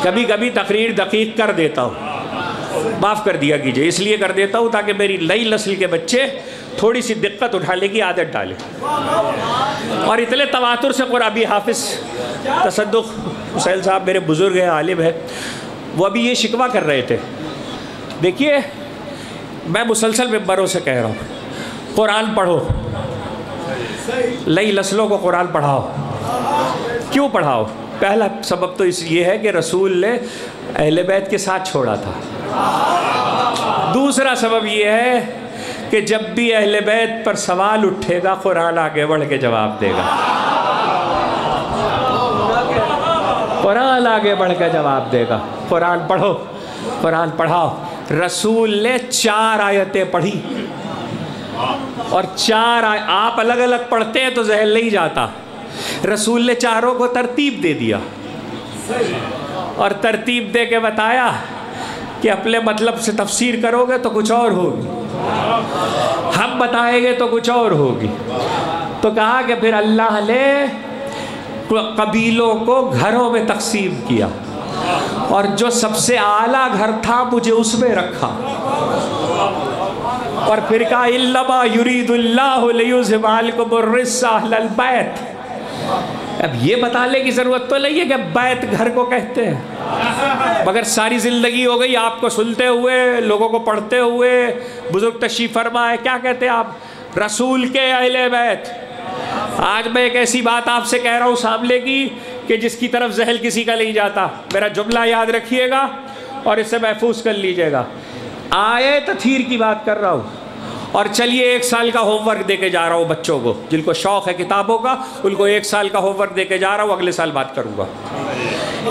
کبھی کبھی تقریر دقیق کر دیتا ہوں، معاف کر دیا کیجئے، اس لیے کر دیتا ہوں تاکہ میری نئی نسل کے بچے تھوڑی سی دقت اٹھانے کی عادت ڈالیں۔ اور اتنے تواتر سے قرآن حافظ تصدق حسین صاحب میرے بزرگ ہیں، عالم ہیں، وہ ابھی یہ شکوہ کر رہے تھے۔ دیکھیے میں مسلسل ممبروں سے کہہ رہا ہوں قرآن پڑھو، نئی نسلوں کو قرآن پڑھاؤ۔ کیوں پڑھاؤ؟ پہلا سبب تو یہ ہے کہ رسول نے اہل بیت کے ساتھ چھوڑا تھا۔ دوسرا سبب یہ ہے کہ جب بھی اہل بیت پر سوال اٹھے گا قرآن آگے بڑھ کے جواب دے گا، قرآن آگے بڑھ کے جواب دے گا۔ قرآن پڑھو، قرآن پڑھاؤ۔ رسول نے 4 آیتیں پڑھی، اور 4 آپ الگ الگ پڑھتے ہیں تو ذہن نہیں جاتا، رسول نے چاروں کو ترتیب دے دیا، اور ترتیب دے کے بتایا کہ اپنے مطلب سے تفسیر کرو گے تو کچھ اور ہوگی، ہم بتائیں گے تو کچھ اور ہوگی۔ تو کہا کہ پھر اللہ نے قبیلوں کو گھروں میں تقسیم کیا، اور جو سب سے اعلیٰ گھر تھا مجھے اس میں رکھا، اور پھر کہا انما یرید اللہ لیذھب عنکم الرجس اہل البیت۔ اب یہ بتانے کی ضرورت تو نہیں ہے کہ بیت گھر کو کہتے ہیں، مگر ساری زندگی ہو گئی آپ کو سنتے ہوئے، لوگوں کو پڑھتے ہوئے، بزرگ تشریف فرما ہے، کیا کہتے ہیں آپ؟ رسول کے اہل بیت۔ آج میں ایک ایسی بات آپ سے کہہ رہا ہوں سامنے کی کہ جس کی طرف ذہن کسی کا نہیں جاتا، میرا جملہ یاد رکھیے گا اور اسے محفوظ کر لیجئے گا۔ آیے تطہیر کی بات کر رہا ہوں، اور چلیے 1 سال کا ہوم ورک دے کے جا رہا ہوں بچوں کو، جن کو شوق ہے کتابوں کا ان کو 1 سال کا ہوم ورک دے کے جا رہا ہوں، اگلے سال بات کروں گا۔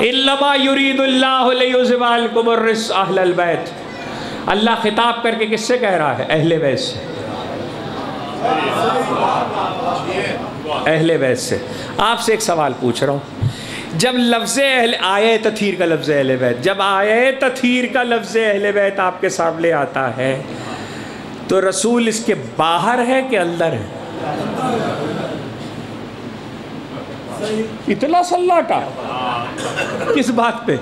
انما یرید اللہ لیذھب عنکم الرجس اہل البیت۔ اللہ خطاب کر کے کس سے کہہ رہا ہے؟ اہل بیت سے، اہل بیت سے۔ آپ سے ایک سوال پوچھ رہا ہوں، جب لفظ آیے تطہیر کا لفظ اہل بیت، جب آیے تطہیر کا لفظ اہل بیت آپ کے سامنے آتا ہے تو رسول اس کے باہر ہے کہ اندر ہے؟ اتنا سلاٹا کس بات پہ؟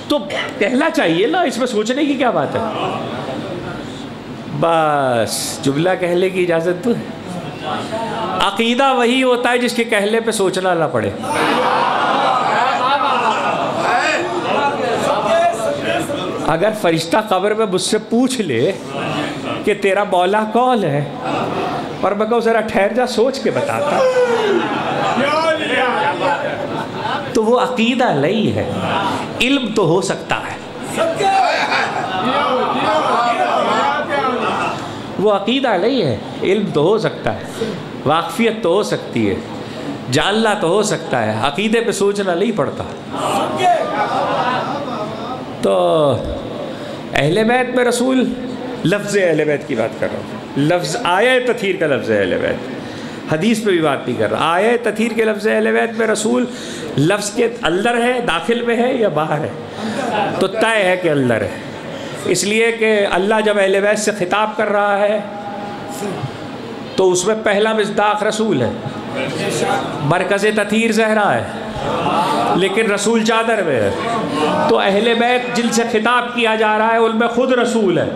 تو کہنا چاہیے نا، اس میں سوچنے کی کیا بات ہے؟ بس جملہ کہنے کی اجازت تو ہے۔ عقیدہ وہی ہوتا ہے جس کے کہنے پہ سوچنا نہ پڑے۔ اگر فرشتہ قبر میں مجھ سے پوچھ لے کہ تیرا مولا کون ہے، اور میں کہوں ذرا ٹھہر جا سوچ کے بتاتا، تو وہ عقیدہ نہیں ہے، علم تو ہو سکتا ہے، وہ عقیدہ نہیں ہے، علم تو ہو سکتا ہے، واقفیت تو ہو سکتی ہے، جاننا تو ہو سکتا ہے، عقیدے پہ سوچنا نہیں پڑتا۔ تو اہل بیت میں رسول، لفظ اہل بیت کی بات کر رہا ہوں، لفظ آیہ تطہیر کا لفظ اہل بیت، حدیث پہ بھی بات نہیں کر رہا۔ آیہ تطہیر کے لفظ اہل بیت میں رسول لفظ کے اندر ہے، داخل میں ہے یا باہر ہے؟ تو طے ہے کہ اندر ہے، اس لیے کہ اللہ جب اہل بیت سے خطاب کر رہا ہے تو اس میں پہلا مصداق رسول ہے، مرکز تطہیر زہرا ہے، لیکن رسول چادر میں ہے، تو اہل بیت جن سے خطاب کیا جا رہا ہے ان میں خود رسول ہے،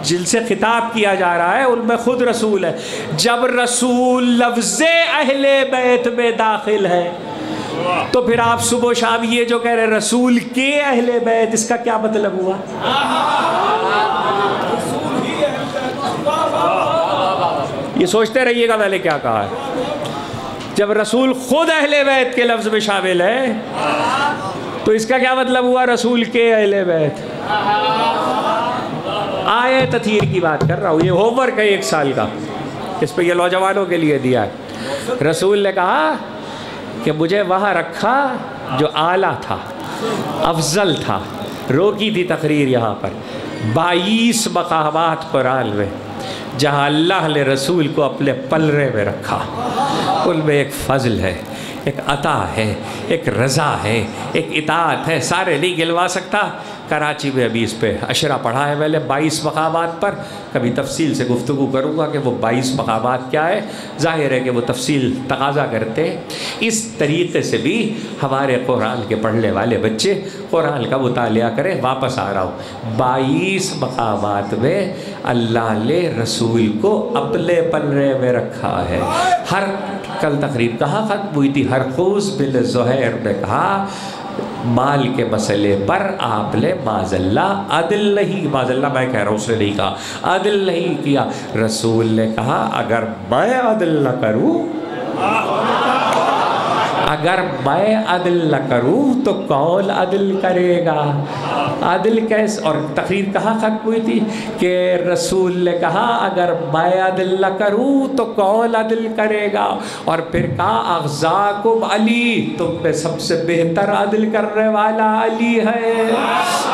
جن سے خطاب کیا جا رہا ہے ان میں خود رسول ہے۔ جب رسول لفظ اہل بیت میں داخل ہے تو پھر آپ صبح و شام یہ جو کہہ رہے رسول کے اہل بیت، اس کا کیا مطلب ہوا؟ یہ سوچتے رہیے گا میں نے کیا کہا ہے۔ جب رسول خود اہل بیت کے لفظ میں شامل ہے تو اس کا کیا مطلب ہوا؟ رسول کے اہل بیت۔ آیہ تطہیر کی بات کر رہا ہوں، یہ ہوم ورک ہے 1 سال کا، اس پہ یہ نوجوانوں کے لیے دیا ہے۔ رسول نے کہا کہ مجھے وہاں رکھا جو اعلیٰ تھا، افضل تھا، روکی تھی تقریر یہاں پر 22 مقامات قرآن میں، جہاں اللہ نے رسول کو اپنے پلرے میں رکھا، ان میں ایک فضل ہے، ایک عطا ہے، ایک رضا ہے، ایک اطاعت ہے، سارے نہیں گلوا سکتا۔ کراچی میں ابھی اس پہ اشرا پڑھا ہے میں نے 22 مقامات پر، کبھی تفصیل سے گفتگو کروں گا کہ وہ 22 مقامات کیا ہے، ظاہر ہے کہ وہ تفصیل تقاضا کرتے ہیں۔ اس طریقے سے بھی ہمارے قرآن کے پڑھنے والے بچے قرآن کا مطالعہ کریں۔ واپس آ رہا ہوں، 22 مقامات میں اللہ نے رسول کو اپنے پلرے میں رکھا ہے۔ کل تقریب کہاں ختم ہوئی تھی؟ ہرقوس بن زہیر نے کہا مال کے مسئلے پر آپ نے معاذ اللہ عدل نہیں، معاذ اللہ میں کہہ رہا ہوں، اس نے نہیں کہا عدل نہیں کیا۔ رسول نے کہا اگر میں عدل نہ کروں، اگر میں عدل نہ کروں تو کون عدل کرے گا؟ عدل کیسے؟ اور تقریر کہاں ختم ہوئی تھی کہ رسول نے کہا اگر میں عدل نہ کروں تو کون عدل کرے گا، اور پھر کہا اغزاکم علی، تم میں سب سے بہتر عدل کرنے والا علی ہے،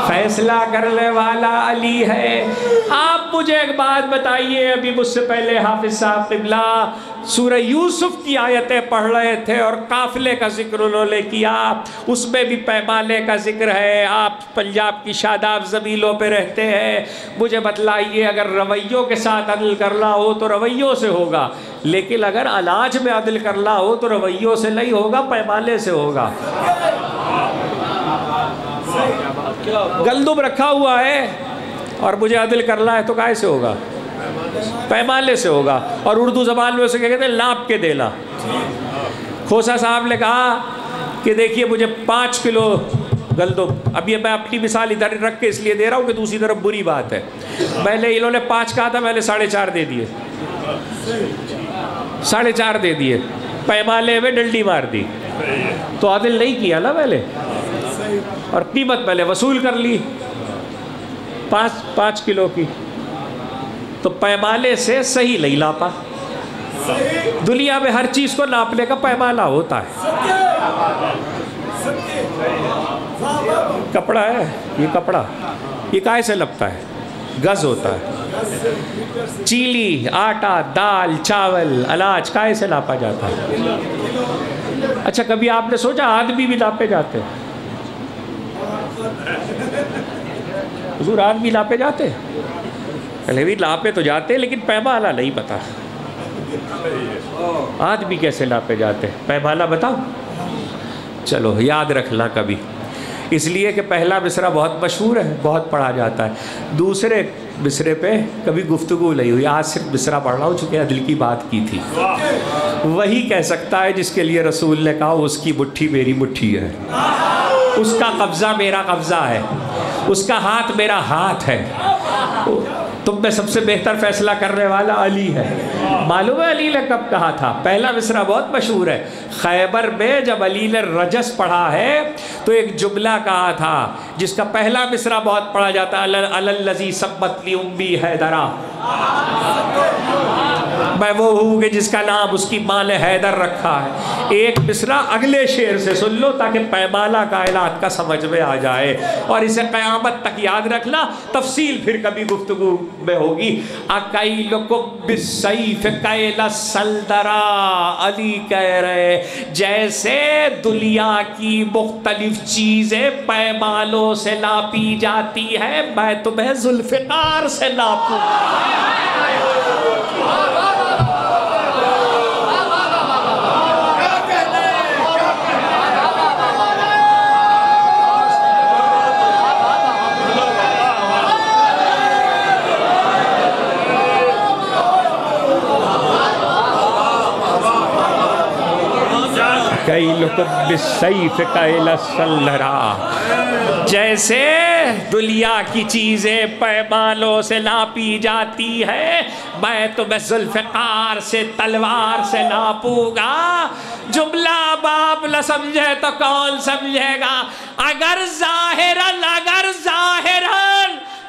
فیصلہ کرنے والا علی ہے۔ آپ مجھے ایک بات بتائیے، ابھی مجھ سے پہلے حافظ صاحب قبلہ سورہ یوسف کی آیتیں پڑھ رہے تھے اور قافلے کا ذکر انہوں نے کیا، اس میں بھی پیمانے کا ذکر ہے۔ آپ پنجاب کی شاداب زمینوں پہ رہتے ہیں، مجھے بتلائیے اگر رویوں کے ساتھ عدل کرنا ہو تو رویوں سے ہوگا، لیکن اگر اناج میں عدل کرنا ہو تو رویوں سے نہیں ہوگا، پیمانے سے ہوگا۔ گندم رکھا ہوا ہے اور مجھے عدل کرنا ہے تو کائے سے ہوگا؟ پیمانے سے ہوگا۔ اور اردو زبان میں اسے کہتے ہیں ناپ کے دینا۔ کھوسا صاحب نے کہا کہ دیکھیے مجھے 5 کلو گندم، اب یہ میں اپنی مثال ادھر رکھ کے اس لیے دے رہا ہوں کہ دوسری طرف بری بات ہے، میں نے انہوں نے 5 کہا تھا، میں نے 4.5 دے دیے، 4.5 دے دیے، پیمانے میں ڈنڈی مار دی، تو عادل نہیں کیا نا میں نے، اور قیمت میں نے وصول کر لی 5 کلو کی، تو پیمانے سے صحیح نہیں ناپا۔ دنیا میں ہر چیز کو ناپنے کا پیمانہ ہوتا ہے۔ کپڑا ہے، یہ کپڑا یہ کائے سے لگتا ہے؟ گز ہوتا ہے۔ چیلی، آٹا، دال، چاول، اناج کائے سے ناپا جاتا ہے؟ اچھا کبھی آپ نے سوچا آدمی بھی ناپے جاتے ہیں؟ حضور آج بھی لاپے جاتے ہیں؟ پہلے بھی لاپے تو جاتے لیکن پیمانہ نہیں پتا. آج بھی کیسے لاپے جاتے ہیں؟ پیمانہ بتاؤ. چلو یاد رکھنا کبھی، اس لیے کہ پہلا مصرع بہت مشہور ہے، بہت پڑھا جاتا ہے. دوسرے مصرے پہ کبھی گفتگو نہیں ہوئی. آج صرف مصرع پڑھ رہا ہوں چونکہ عدل کی بات کی تھی. وہی کہہ سکتا ہے جس کے لیے رسول نے کہا اس کی مٹھی میری مٹھی ہے، اس کا قبضہ میرا قبضہ ہے، اس کا ہاتھ میرا ہاتھ ہے. تم میں سب سے بہتر فیصلہ کرنے والا علی ہے. معلوم ہے علی نے کب کہا تھا؟ پہلا مصرع بہت مشہور ہے. خیبر میں جب علی نے رجس پڑھا ہے تو ایک جملہ کہا تھا جس کا پہلا مصرع بہت پڑھا جاتا ہے، الذی سبت لی امی حیدرا. میں وہ ہوں کہ جس کا نام اس کی ماں نے حیدر رکھا ہے. ایک مصرع اگلے شعر سے سن لو تاکہ پیمانہ کائنات کا سمجھ میں آ جائے، اور اسے قیامت تک یاد رکھنا. تفصیل پھر کبھی گفتگو میں ہوگی. اکیلکم بالسیف کیل السلدرا. علی کہہ رہے جیسے دنیا کی مختلف چیزیں پیمانوں سے ناپی جاتی ہے، میں تمہیں ذوالفقار سے ناپوں. کیلکم بالسیف کیل السلدرا. جیسے دنیا کی چیزیں پیمانوں سے ناپی جاتی ہے، میں تمہیں ذوالفقار سے تلوار سے ناپوں گا. جملہ باپ نہ سمجھے تو کون سمجھے گا؟ اگر ظاہراً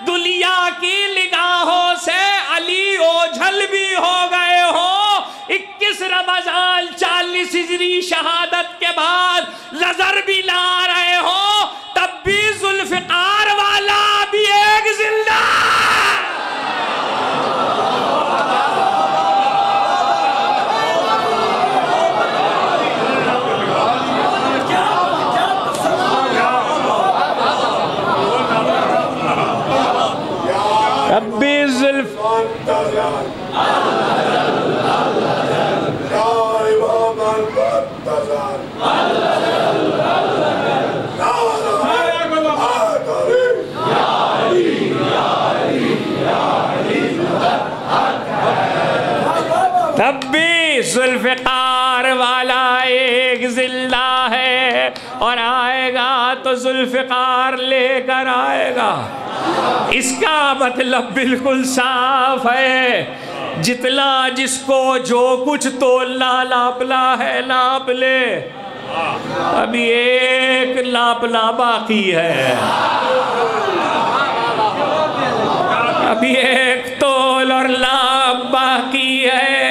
دنیا کی نگاہوں سے علی اوجھل بھی ہو گئے ہو، 21 رمضان 40 ہجری شہادت کے بعد نظر بھی لا رہے ہو، تب بھی ذوالفقار والا بھی ایک زندہ. ربی تب بھی ذوالفقار والا ایک زندہ ہے، اور آئے گا تو ذوالفقار لے کر آئے گا. اس کا مطلب بالکل صاف ہے، جتنا جس کو جو کچھ تولنا ناپنا ہے ناپ لے. ابھی ایک ناپنا باقی ہے، ابھی ایک تول اور ناپ باقی ہے،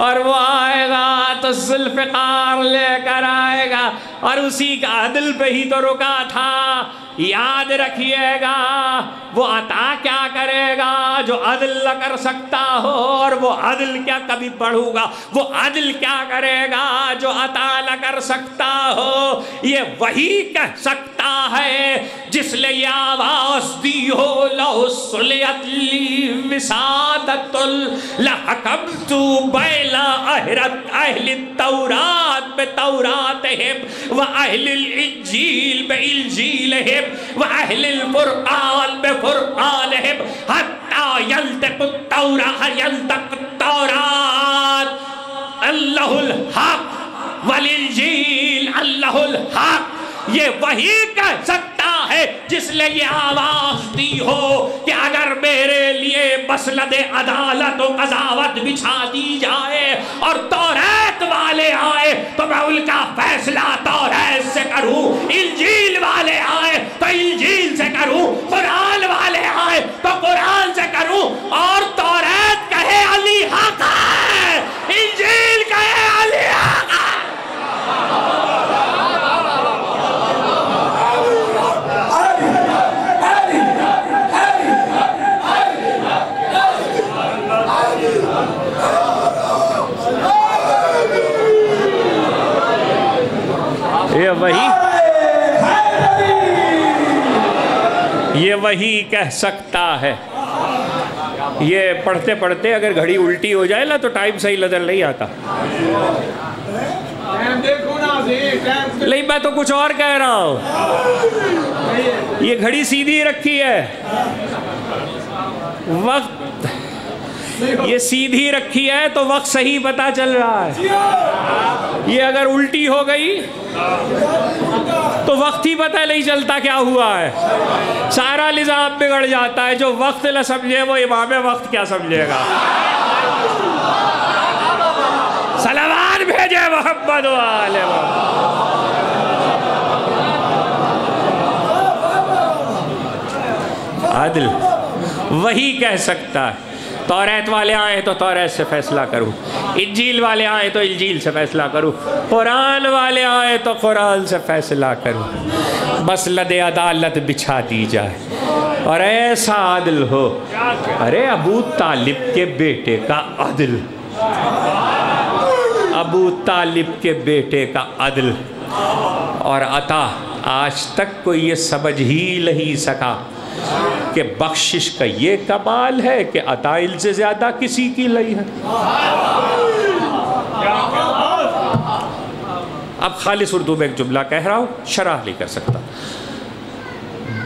اور وہ آئے گا تو ذوالفقار لے کر آئے گا. اور اسی کا عدل پہ ہی تو رکا تھا. یاد رکھیے گا وہ عطا کیا کرے گا جو عدل نہ کر سکتا ہو، اور وہ عدل کیا کبھی پڑھوں گا، وہ عدل کیا کرے گا جو عطا نہ کر سکتا ہو. یہ وہی کہہ سکتا ہے جس نے یہ آواز دی ہو، لو سلیت لی وسادت لحکمت بین اہل التورات بتوراتہم و اہل الانجیل بانجیلہم و اہل الفرقان بفرقانہم حتی یلتق التورات اللہ الحق والانجیل اللہ الحق. یہ وہی کہہ سکتا ہے جس نے یہ آواز دی ہو کہ اگر میرے لیے مسند عدالت و قضاوت بچھا دی جائے اور توریت والے آئے تو میں ان کا فیصلہ توریت سے کروں، انجیل والے آئے تو انجیل سے کروں، قرآن والے آئے تو قرآن سے کروں. اور توریت کہے علی حق ہے، انجیل کہے علی حق ہے. وہی کہہ سکتا ہے. یہ پڑھتے پڑھتے اگر گھڑی الٹی ہو جائے نا تو ٹائم صحیح نظر نہیں آتا. نہیں میں تو کچھ اور کہہ رہا ہوں. یہ گھڑی سیدھی رکھی ہے, وقت یہ سیدھی رکھی ہے تو وقت صحیح پتا چل رہا ہے. یہ اگر الٹی ہو گئی تو وقت ہی پتہ نہیں چلتا کیا ہوا ہے, سارا نظام بگڑ جاتا ہے. جو وقت نہ سمجھے وہ امام وقت کیا سمجھے گا. صلوات بھیجے محمد و آل محمد. عدل وہی کہہ سکتا ہے. توریت والے آئے تو توریت سے فیصلہ کروں, انجیل والے آئے تو انجیل سے فیصلہ کروں, قرآن والے آئے تو قرآن سے فیصلہ کروں. مسند عدالت بچھا دی جائے اور ایسا عدل ہو. ارے ابو طالب کے بیٹے کا عدل, ابو طالب کے بیٹے کا عدل اور عطا. آج تک کوئی یہ سمجھ ہی نہیں سکا کہ بخشش کا یہ کمال ہے کہ عطا ان سے زیادہ کسی کی نہیں ہے. اب خالص اردو میں ایک جملہ کہہ رہا ہوں, شرح نہیں کر سکتا.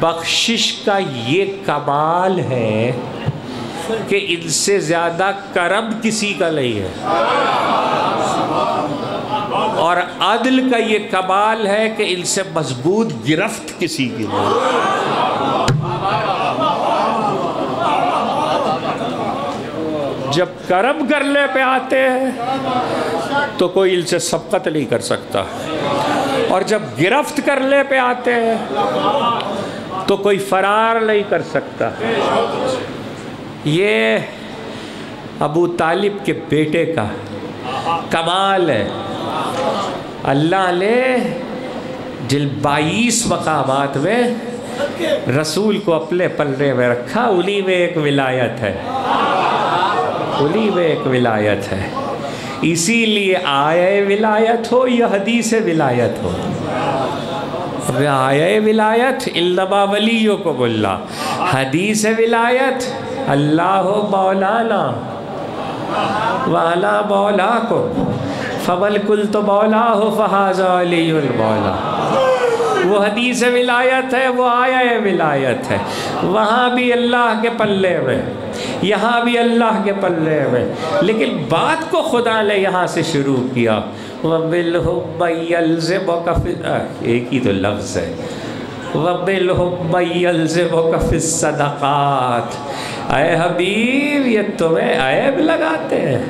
بخشش کا یہ کمال ہے کہ ان سے زیادہ کرم کسی کا نہیں ہے, اور عدل کا یہ کمال ہے کہ ان سے مضبوط گرفت کسی کی نہیں. جب کرم کرنے پہ آتے ہیں تو کوئی ان سے سبقت نہیں کر سکتا, اور جب گرفت کرنے پہ آتے ہیں تو کوئی فرار نہیں کر سکتا. یہ ابو طالب کے بیٹے کا کمال ہے. اللہ نے جن 22 مقامات میں رسول کو اپنے پلے میں رکھا, انہی میں ایک ولایت ہے, انہی میں ایک ولایت ہے. اسی لیے آیہ ولایت ہو یا حدیث ولایت ہو, آیہ ولایت انما ولیکم اللہ, حدیث ولایت اللہ مولانا وانا مولاکم فمن قلت مولاه فهذا علی المولا. وہ حدیث ولایت ہے, وہ آیہ ولایت ہے. وہاں بھی اللہ کے پلے میں, یہاں بھی اللہ کے پلے میں, لیکن بات کو خدا نے یہاں سے شروع کیا. وَبِالْحُبَّ يَلْزِمُكَ فِي, ایک ہی تو لفظ ہے, وَبِالْحُبَّ يَلْزِمُكَ فِي الصَّدَقَاتِ. اے حبیب یہ تمہیں عیب لگاتے ہیں,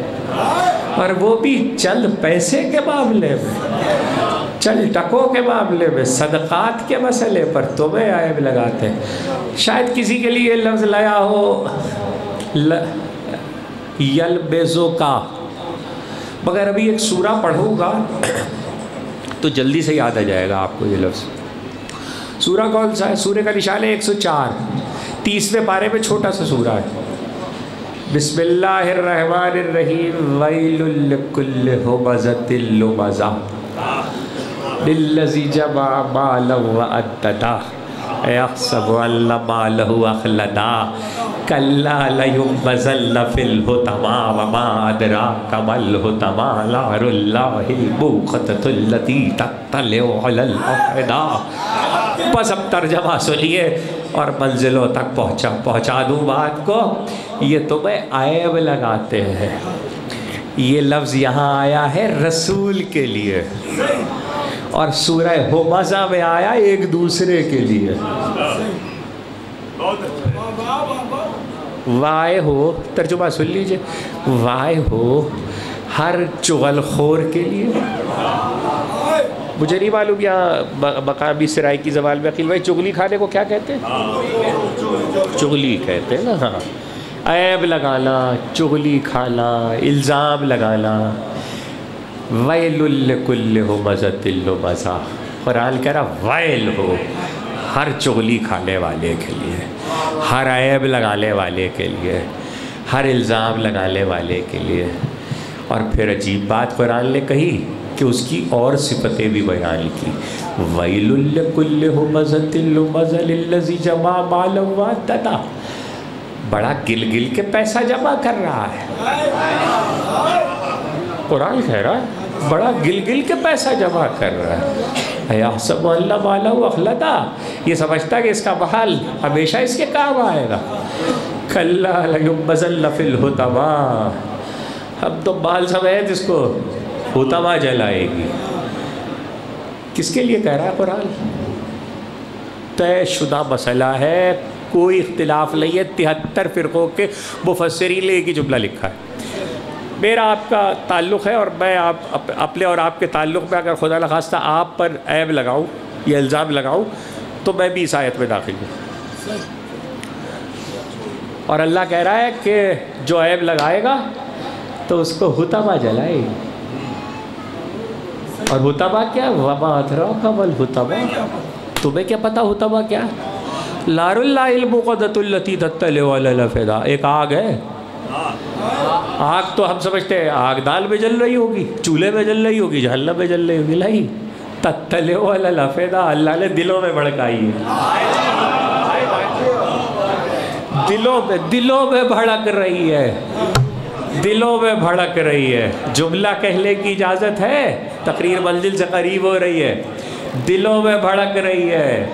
اور وہ بھی چند پیسے کے معاملے میں, چند ٹکوں کے معاملے میں, صدقات کے مسئلے پر تمہیں عیب لگاتے ہیں. شاید کسی کے لیے لفظ لایا ہو یلبزو کا, مگر ابھی ایک سورہ پڑھوں گا تو جلدی سے یاد آ جائے گا آپ کو یہ لفظ. سورہ کون سا ہے؟ سورہ کا نشان ہے 104, 30ویں پارے میں چھوٹا سا سورہ ہے. بسم اللہ الرحمن الرحیم. ویل لکل ہمزۃ لمزہ للذی جمع مالا وعددہ یحسب ان مالہ اخلدہ کلا لینبذن فی الحطمہ وما ادراک ما الحطمہ نار اللہ الموقدۃ التی تطلع علی الافئدہ. بس اب ترجمہ سنیے اور منزلوں تک پہنچا دوں بات کو. یہ تمہیں عیب لگاتے ہیں. یہ لفظ یہاں آیا ہے رسول کے لیے, اور سورہ ہمزہ میں آیا ایک دوسرے کے لیے. وائے ہو, ترجمہ سن لیجئے, وائے ہو ہر چغل خور کے لیے. مجھے نہیں معلوم یہاں مقامی سرائکی زبان میں عقیل بھائی چغلی کھانے کو کیا کہتے ہیں؟ چغلی کہتے ہیں نا. ہاں, عیب لگانا, چغلی کھانا, الزام لگانا. ویل لکل ہمزۃ لمزہ, قرآن کہہ رہا ویل ہو ہر چغلی کھانے والے کے لیے, ہر عیب لگانے والے کے لیے, ہر الزام لگانے والے کے لیے. اور پھر عجیب بات قرآن نے کہی, کہ اس کی اور صفتیں بھی بیان کی. وَيْلٌ لِّكُلِّ هُمَزَةٍ لُّمَزَةٍ الَّذِي جَمَعَ مَالًا وَعَدَّدَهُ. بڑا گل گل کے پیسہ جمع کر رہا ہے. قرآن کہہ رہا ہے بڑا گل گل کے پیسہ جمع کر رہا ہے. اَيَحْسَبُ أَنَّ مَالَهُ أَخْلَدَهُ. یہ سمجھتا ہے کہ اس کا مال ہمیشہ اس کے کام آئے گا. كَلَّا لَيُنبَذَنَّ فِي الْحُطَمَةِ. اب تو مال سمیت اس کو حطمہ جلائے گی. کس کے لیے کہہ رہا ہے قرآن؟ طے شدہ مسئلہ ہے، کوئی اختلاف نہیں ہے. 73 فرقوں کے مفسرین نے ایک ہی جملہ لکھا ہے. میرا آپ کا تعلق ہے اور میں اپنے اور آپ کے تعلق میں اگر خدا نخواستہ آپ پر عیب لگاؤں یا الزام لگاؤں تو میں بھی اس آیت میں داخل ہوں. اور اللہ کہہ رہا ہے کہ جو عیب لگائے گا تو اس کو حطمہ جلائے گی. اور حطمہ کیا؟ وَمَا أَدْرَاكَ مَا الْحُطَمَةُ. تمہیں کیا پتا حطمہ کیا؟ نار اللہ الموقدۃ التی تطلع علی الافئدہ. ایک آگ ہے. آگ تو ہم سمجھتے ہیں آگ دال میں جل رہی ہوگی، چولہے میں جل رہی ہوگی، جہنم میں جل رہی ہوگی. نہیں، تطلع علی الافئدہ اللہ نے دلوں میں بھڑکائی ہے. دلوں میں بھڑک رہی ہے. دلوں میں بھڑک رہی ہے. جملہ کہنے کی اجازت ہے؟ تقریر منزل سے قریب ہو رہی ہے. دلوں میں بھڑک رہی ہے.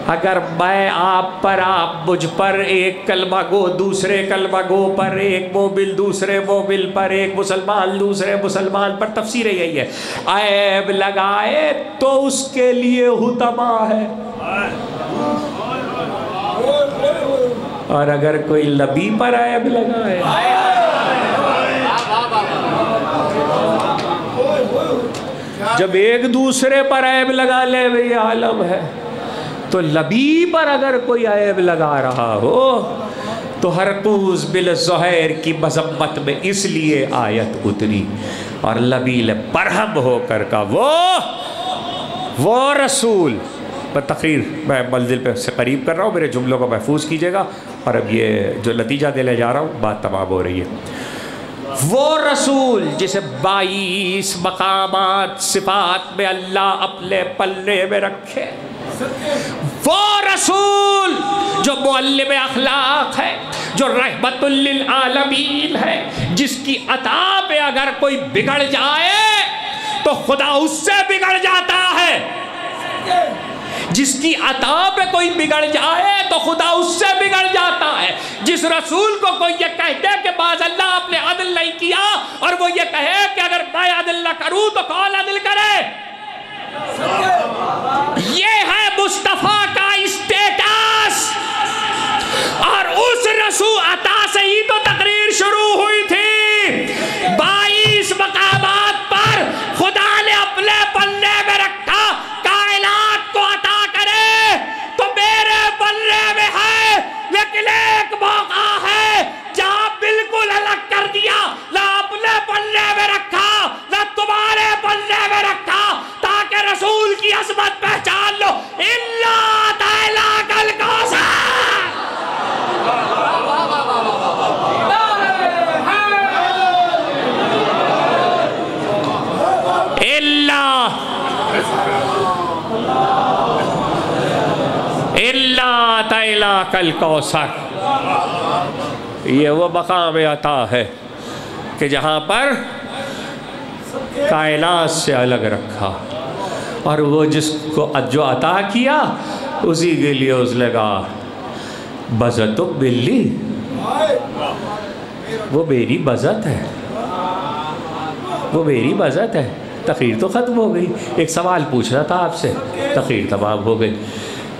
اگر میں آپ پر، آپ مجھ پر، ایک کلمہ گو دوسرے کلمہ گو پر، ایک مومن دوسرے مومن پر، ایک مسلمان دوسرے مسلمان پر، تفسیر یہی ہے، عیب لگائے تو اس کے لیے حطمہ ہے. اور اگر کوئی نبی پر عیب لگائے، جب ایک دوسرے پر عیب لگا لے یہ عالم ہے، تو نبی پر اگر کوئی عیب لگا رہا ہو تو ہرقوز بن زہیر کی مذمت میں اس لیے آیت اتری. اور نبی نے برہم ہو کر کا وہ رسول پر تقریر میں منزل پہ سے قریب کر رہا ہوں، میرے جملوں کو محفوظ کیجئے گا. اور اب یہ جو نتیجہ دینے جا رہا ہوں بات تمام ہو رہی ہے. وہ رسول جسے 22 مقامات صفات میں اللہ اپنے پلے میں رکھے، وہ رسول جو معلم اخلاق ہے، جو رحمت للعالمین ہے، جس کی عطا پہ اگر کوئی بگڑ جائے تو خدا اس سے بگڑ جاتا ہے. جس کی عطا پہ کوئی بگڑ جائے تو خدا اس سے بگڑ جاتا ہے. جس رسول کو کوئی یہ کہتے کہ باز اللہ آپ نے عدل نہیں کیا، اور وہ یہ کہے کہ اگر میں عدل نہ کروں تو کون عدل کرے. یہ ہے مصطفیٰ کا اسٹیٹس. اور اس رسول عطا سے ہی تو تقریر شروع ہوئی تھی. 22 مقامات پر خدا نے اپنے پلے میں رکھا. کائنات کو عطا کرے تو میرے پلے میں ہے، لیکن ایک موقع ہے جہاں بالکل الگ کر دیا، نہ اپنے پلے میں رکھا نہ تمہارے پلے میں رکھا، تاکہ رسول کی عظمت پہچان لو. اِلَّا تَعْلَاقَ الْقَوْسَرِ. اِلَّا تَعْلَاقَ الْقَوْسَرِ. یہ وہ مقام عطا ہے کہ جہاں پر کائنات سے الگ رکھا، اور وہ جس کو جو عطا کیا اسی کے لیے اس نے کہا بزت بلی، وہ میری بزت ہے، وہ میری بزت ہے. تقریر تو ختم ہو گئی. ایک سوال پوچھنا تھا آپ سے، تقریر تمام ہو گئی.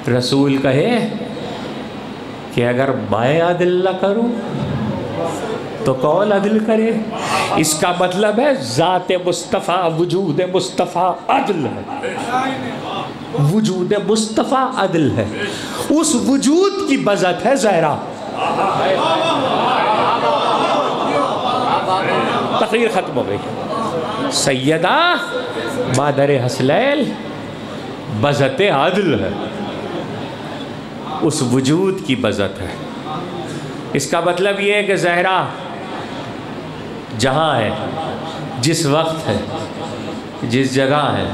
رسول کہے کہ اگر میں عدل نہ کروں تو کون عدل کرے؟ اس کا مطلب ہے ذات مصطفیٰ، وجود مصطفیٰ عدل ہے. وجود مصطفیٰ عدل ہے. اس وجود کی بذت ہے زہرا. تقریر ختم ہو گئی. سیدہ مادر حسنین بذت عدل ہے، اس وجود کی بذت ہے. اس کا مطلب یہ ہے کہ زہرا جہاں ہے، جس وقت ہے، جس جگہ ہے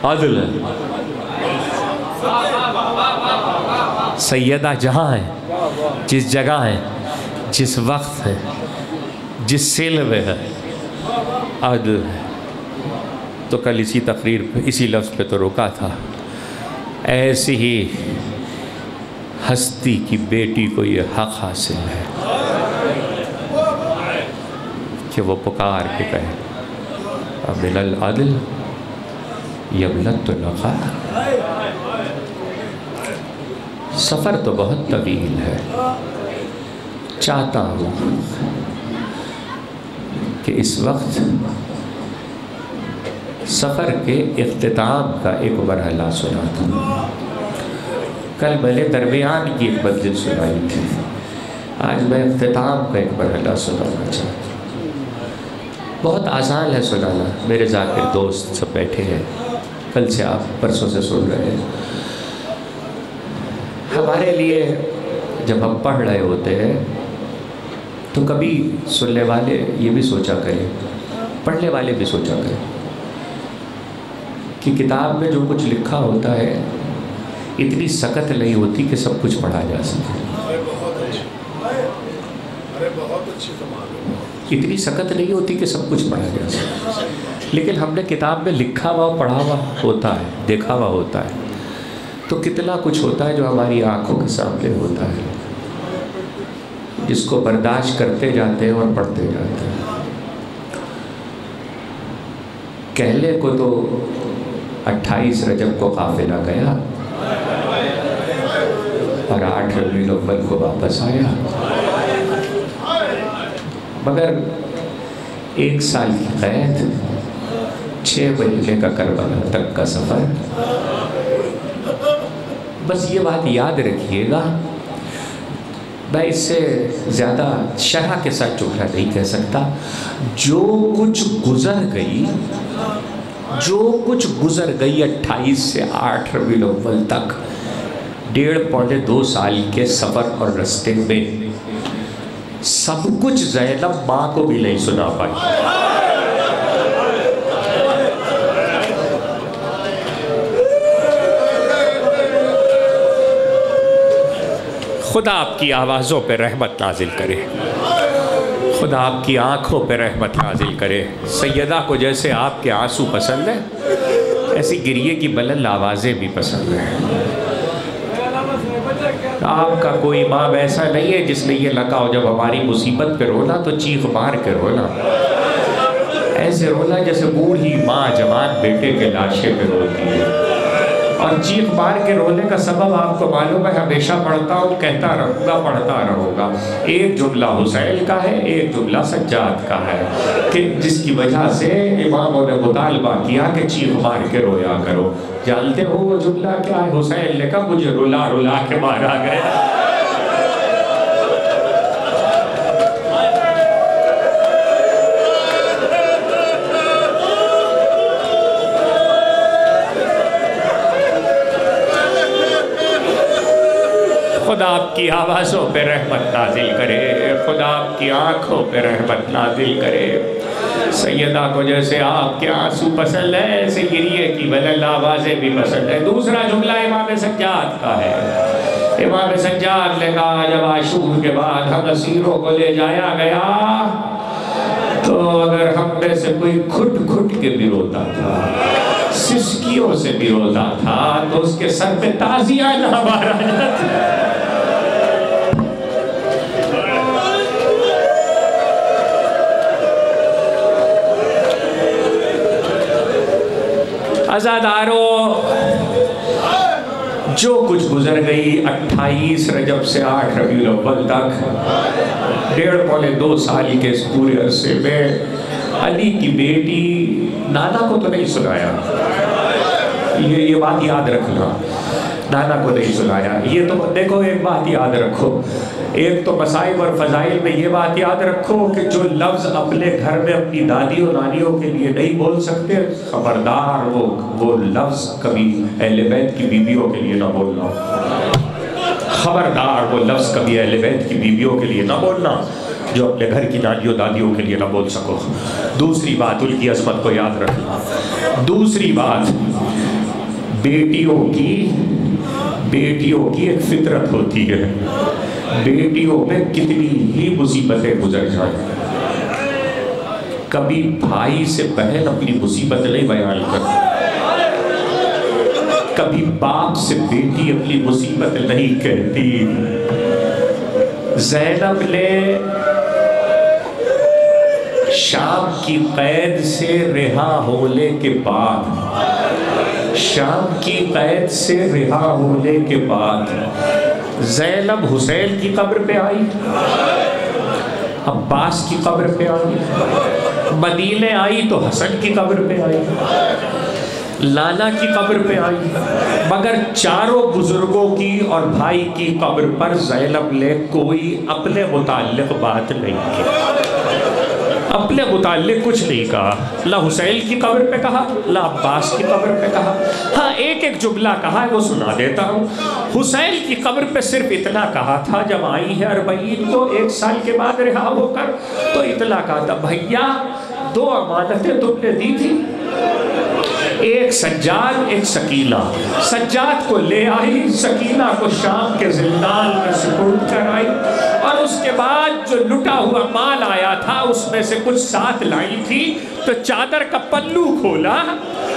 عدل ہے، سیدہ جہاں ہے، جس جگہ ہے، جس وقت ہے، جس سیل میں ہے، عدل ہے۔ تو کل اسی تقریر پہ اسی لفظ پہ تو روکا تھا، ایسی ہی ہستی کی بیٹی کو یہ حق حاصل ہے کہ وہ پکار کے کہے من العدل یبلغ النقا۔ سفر تو بہت طویل ہے، چاہتا ہوں کہ اس وقت سفر کے اختتام کا ایک مرحلہ سناتا ہوں۔ کل میں نے درمیان کی ایک منزل سنائی تھی، آج میں اختتام کا ایک مرحلہ سنانا چاہتا ہوں۔ بہت آسان ہے سنانا، میرے ذاکر دوست سب بیٹھے ہیں، کل سے آپ پرسوں سے سن رہے ہیں۔ ہمارے لیے جب ہم پڑھ رہے ہوتے ہیں تو کبھی سننے والے یہ بھی سوچا کریں، پڑھنے والے بھی سوچا کریں کہ کتاب میں جو کچھ لکھا ہوتا ہے اتنی سخت نہیں ہوتی کہ سب کچھ پڑھا جا سکے، اتنی سخت نہیں ہوتی کہ سب کچھ پڑھا جا سکے، لیکن ہم نے کتاب میں لکھا ہوا پڑھا ہوا ہوتا ہے، دیکھا ہوا ہوتا ہے، تو کتنا کچھ ہوتا ہے جو ہماری آنکھوں کے سامنے ہوتا ہے، جس کو برداشت کرتے جاتے ہیں اور پڑھتے جاتے ہیں۔ کہلے کو تو 28 رجب کو قافلہ گیا اور 8 ربیع الاول کو واپس آیا، مگر 1 سال کی قید، 6 مہینے کا کربلا تک کا سفر۔ بس یہ بات یاد رکھیے گا، میں اس سے زیادہ شرح کے ساتھ جملہ نہیں کہہ سکتا، جو کچھ گزر گئی 28 سے 8 ربیع الاول تک، 1.5 پونے 2 سال کے سفر اور رستے میں، سب کچھ زینب ماں کو بھی نہیں سنا پائی۔ خدا آپ کی آوازوں پہ رحمت نازل کرے، خدا آپ کی آنکھوں پہ رحمت نازل کرے۔ سیدہ کو جیسے آپ کے آنسو پسند ہیں، ایسی گریے کی بلند آوازیں بھی پسند ہیں۔ آپ کا کوئی ماں ایسا نہیں ہے جس نے یہ لگا ہو جب ہماری مصیبت پہ رونا تو چیخ مار کے رونا، ایسے رونا جیسے بوڑھی ماں جوان بیٹے کے لاشے پہ روتی ہے۔ اور چیخ مار کے رونے کا سبب آپ کو معلوم ہے، ہمیشہ پڑھتا ہوں، کہتا رہوں گا۔ ایک جملہ حسین کا ہے، ایک جملہ سجاد کا ہے، کہ جس کی وجہ سے اماموں نے مطالبہ کیا کہ چیخ مار کے رویا کرو۔ جانتے ہو وہ جملہ کیا ہے؟ حسین نے کہا مجھے رلا رلا کے مارا گیا۔ خدا آپ کی آوازوں پہ رحمت نازل کرے، خدا آپ کی آنکھوں پہ رحمت نازل کرے۔ سیدہ کو جیسے آپ کے آنسو پسند ہے، ایسے گریے کی بلند آوازیں بھی پسند ہے۔ دوسرا جملہ امام سجاد کا ہے۔ امام سجاد نے کہا جب عاشور کے بعد ہم اسیروں کو لے جایا گیا تو اگر ہم میں سے کوئی کھٹ کھٹ کے بھی روتا تھا، سسکیوں سے بھی روتا تھا، تو اس کے سر پہ تازیہ نہ مارا جاتا۔ عزاداروں، جو کچھ گزر گئی 28 رجب سے 8 ربیع الاول تک، 1.5 پونے 2 سال کے اس پورے عرصے میں، علی کی بیٹی نانا کو تو نہیں سنایا، یہ بات یاد رکھنا، نانا کو نہیں سنایا۔ یہ تو دیکھو، ایک بات یاد رکھو، ایک تو مصائب اور فضائل میں یہ بات یاد رکھو کہ جو لفظ اپنے گھر میں اپنی دادی اور نانیوں کے لیے نہیں بول سکتے، خبردار وہ لفظ کبھی اہل بیت کی بیویوں کے لیے نہ بولنا، خبردار وہ لفظ کبھی اہل بیت کی بیویوں کے لیے نہ بولنا، جو اپنے گھر کی نانیوں دادیوں کے لیے نہ بول سکو. دوسری بات، ان کی عظمت کو یاد رکھنا. دوسری بات، بیٹیوں کی ایک فطرت ہوتی ہے. بیٹیوں میں کتنی ہی مصیبتیں گزر جائیں، کبھی بھائی سے بہن اپنی مصیبت نہیں بیان کرتی، کبھی باپ سے بیٹی اپنی مصیبت نہیں کہتی. زینب نے شام کی قید سے رہا ہونے کے بعد، زینب حسین کی قبر پہ آئی، عباس کی قبر پہ آئی، مدینے آئی تو حسن کی قبر پہ آئی، لالا کی قبر پہ آئی، مگر چاروں بزرگوں کی اور بھائی کی قبر پر زینب نے کوئی اپنے متعلق بات نہیں کی، اپنے متعلق کچھ نہیں کہا. نہ حسین کی قبر پہ کہا، نہ عباس کی قبر پہ کہا. ہاں ایک جملہ کہا ہے، وہ سنا دیتا ہوں. حسین کی قبر پہ صرف اتنا کہا تھا جب آئی ہے اربعین کو 1 سال کے بعد رہا ہو کر، تو اتنا کہا تھا، بھیا 2 امانتیں تم نے دی تھی، ایک سجاد ایک سکینہ. سجاد کو لے آئی، سکینہ کو شام کے زندان میں سپرد کر آئی، اور اس کے بعد جو لٹا ہوا مال آیا تھا اس میں سے کچھ ساتھ لائی تھی، تو چادر کا پلو کھولا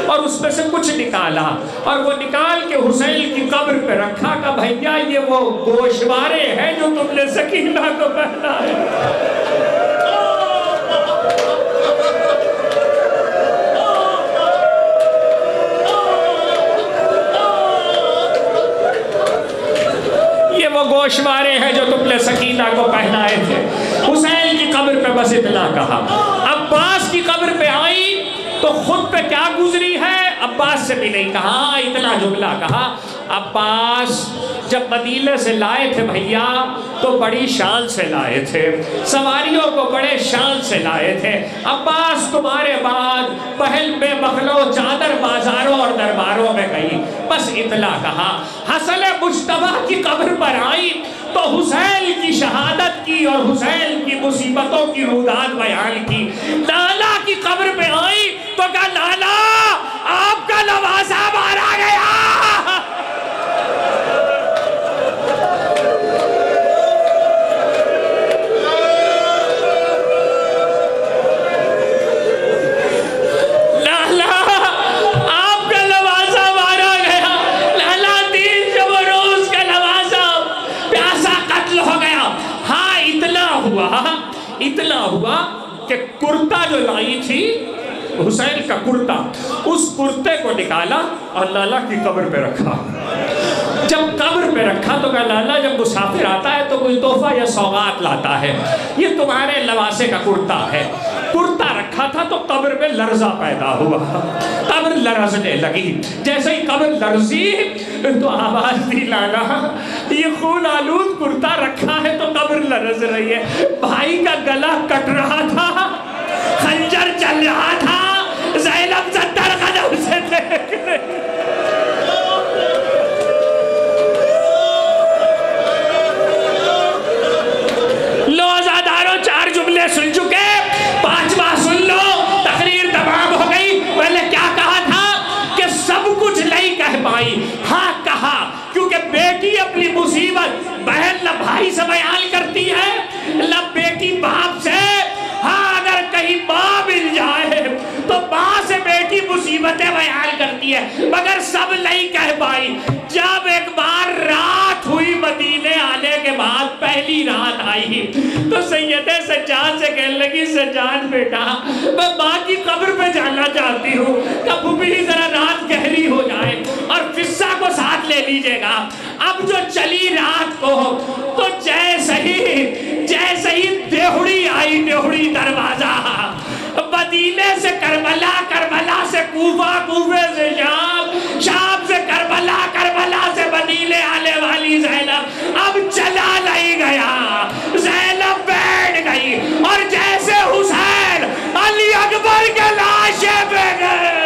اور اس میں سے کچھ نکالا، اور وہ نکال کے حسین کی قبر پہ رکھا کہ بھیا یہ وہ گوشوارے ہیں جو تم نے سکینہ کو پہنا ہے. گوشوارے ہیں جو تم نے سکینہ کو پہنائے تھے. حسین کی قبر پہ بس اتنا کہا. عباس کی قبر پہ آئی تو خود پہ کیا گزری ہے عباس سے بھی نہیں کہا، اتنا جملہ کہا. عباس جب مدینے سے لائے تھے بھیا تو بڑی شان سے لائے تھے، سواریوں کو بڑے شان سے لائے تھے. عباس تمہارے بعد پہل میں مخلو چادر بازاروں اور درباروں میں گئی. بس اتنا کہا. حسن مجتبیٰ کی قبر پر آئی تو حسین کی شہادت کی اور حسین کی مصیبتوں کی روداد بیان کی. لالا کی قبر پہ آئی تو کہا لالا آپ کا نوازہ مارا گیا. اتنا ہوا کہ کرتا جو لائی تھی حسین کا کرتا، اس کرتے کو نکالا اور لالا کی قبر پہ رکھا. جب قبر پہ رکھا تو کہا لالا جب مسافر آتا ہے تو کوئی تحفہ یا سوغات لاتا ہے، یہ تمہارے لواسے کا کرتا ہے. کرتا رکھا تھا تو قبر میں لرزہ پیدا ہوا، قبر لرزنے لگی. جیسے ہی قبر لرزی تو آواز دی لالا یہ خون آلود کرتا رکھا ہے تو قبر لرز رہی ہے. بھائی کا گلا کٹ رہا تھا، خنجر چل رہا تھا، زینب 70 قدم سے دیکھ رہی. لو ازاداروں 4 جملے سن چکے، 5واں سن لو، تقریر تمام ہو گئی. میں نے کیا کہا تھا کہ سب کچھ نہیں کہہ پائی. ہاں کہا کیونکہ بیٹی اپنی مصیبت بہن نہ بھائی سے بیان کرتی ہے نہ بیٹی باپ سے. ہاں اگر کہیں ماں مل جائے تو ماں سے بیٹی مصیبتیں بیان کرتی ہے، مگر سب نہیں کہہ پائی. جب ایک بار رات ہوئی مدینے آنے کے بعد، پہلی رات آئی تو سیدہ سجاد سے کہنے لگی سجاد بیٹا میں ماں کی قبر پہ جانا چاہتی ہوں، کہ پھوپھی ذرا رات گہری ہو جائے اور فضہ کو ساتھ لے لیجئے گا. اب جو چلی رات کو تو جیسے ہی دیہڑی آئی، دیہڑی دروازہ، مدینے سے کربلا، کربلا سے کوفہ، کوفے سے شام، شام سے کربلا، کربلا سے مدینے آنے والی زینب اب چلا نہیں گیا. زینب بیٹھ گئی اور جیسے حسین علی اکبر کے لاشے پہ گئے.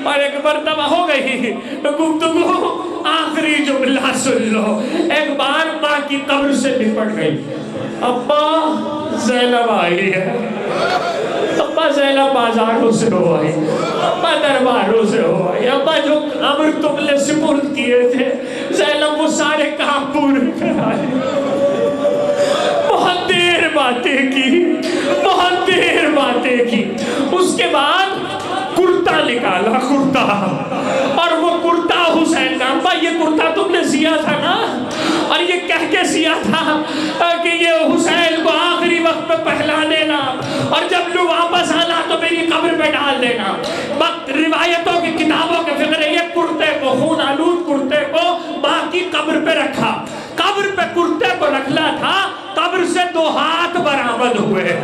اور ایک مرتبہ ہو گئی گفتگو، آخری جملہ سن لو، ایک بار ماں کی قبر سے لپٹ گئی، ابا زینب آئی ہے، ابا زینب بازاروں سے ہو آئی، ابا درباروں سے ہو آئی، ابا جو امر تم نے سپرد کیے تھے زینب وہ سارے کام پورے کر آئے۔ بہت دیر باتیں کی، بہت دیر باتیں کی، اس کے بعد کرتا نکالا، کرتا، اور وہ کرتا حسین کا، ابا یہ کرتا تم نے سیا تھا نا، اور یہ کہہ کے سیا تھا کہ یہ حسین کو آخری وقت میں پہلا دینا، اور جب لو واپس آنا تو میری قبر پہ ڈال دینا۔ وقت روایتوں کی کتابوں کے فقرے، یہ کرتے کو، خون آلود کرتے کو ماں کی قبر پہ رکھا، قبر پہ کرتے کو رکھنا تھا، قبر سے 2 ہاتھ برآمد ہوئے،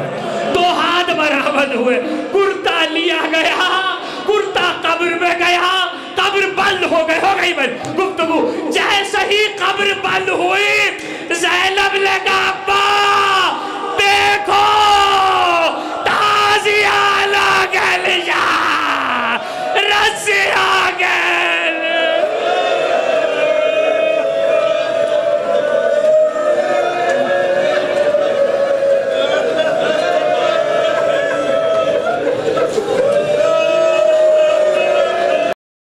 2 ہاتھ برآمد ہوئے، کرتا لیا گیا، کرتا قبر میں گیا، قبر بند ہو گئی بند۔ گفتگو جیسے ہی قبر بند ہوئی زینب نے کہا ابا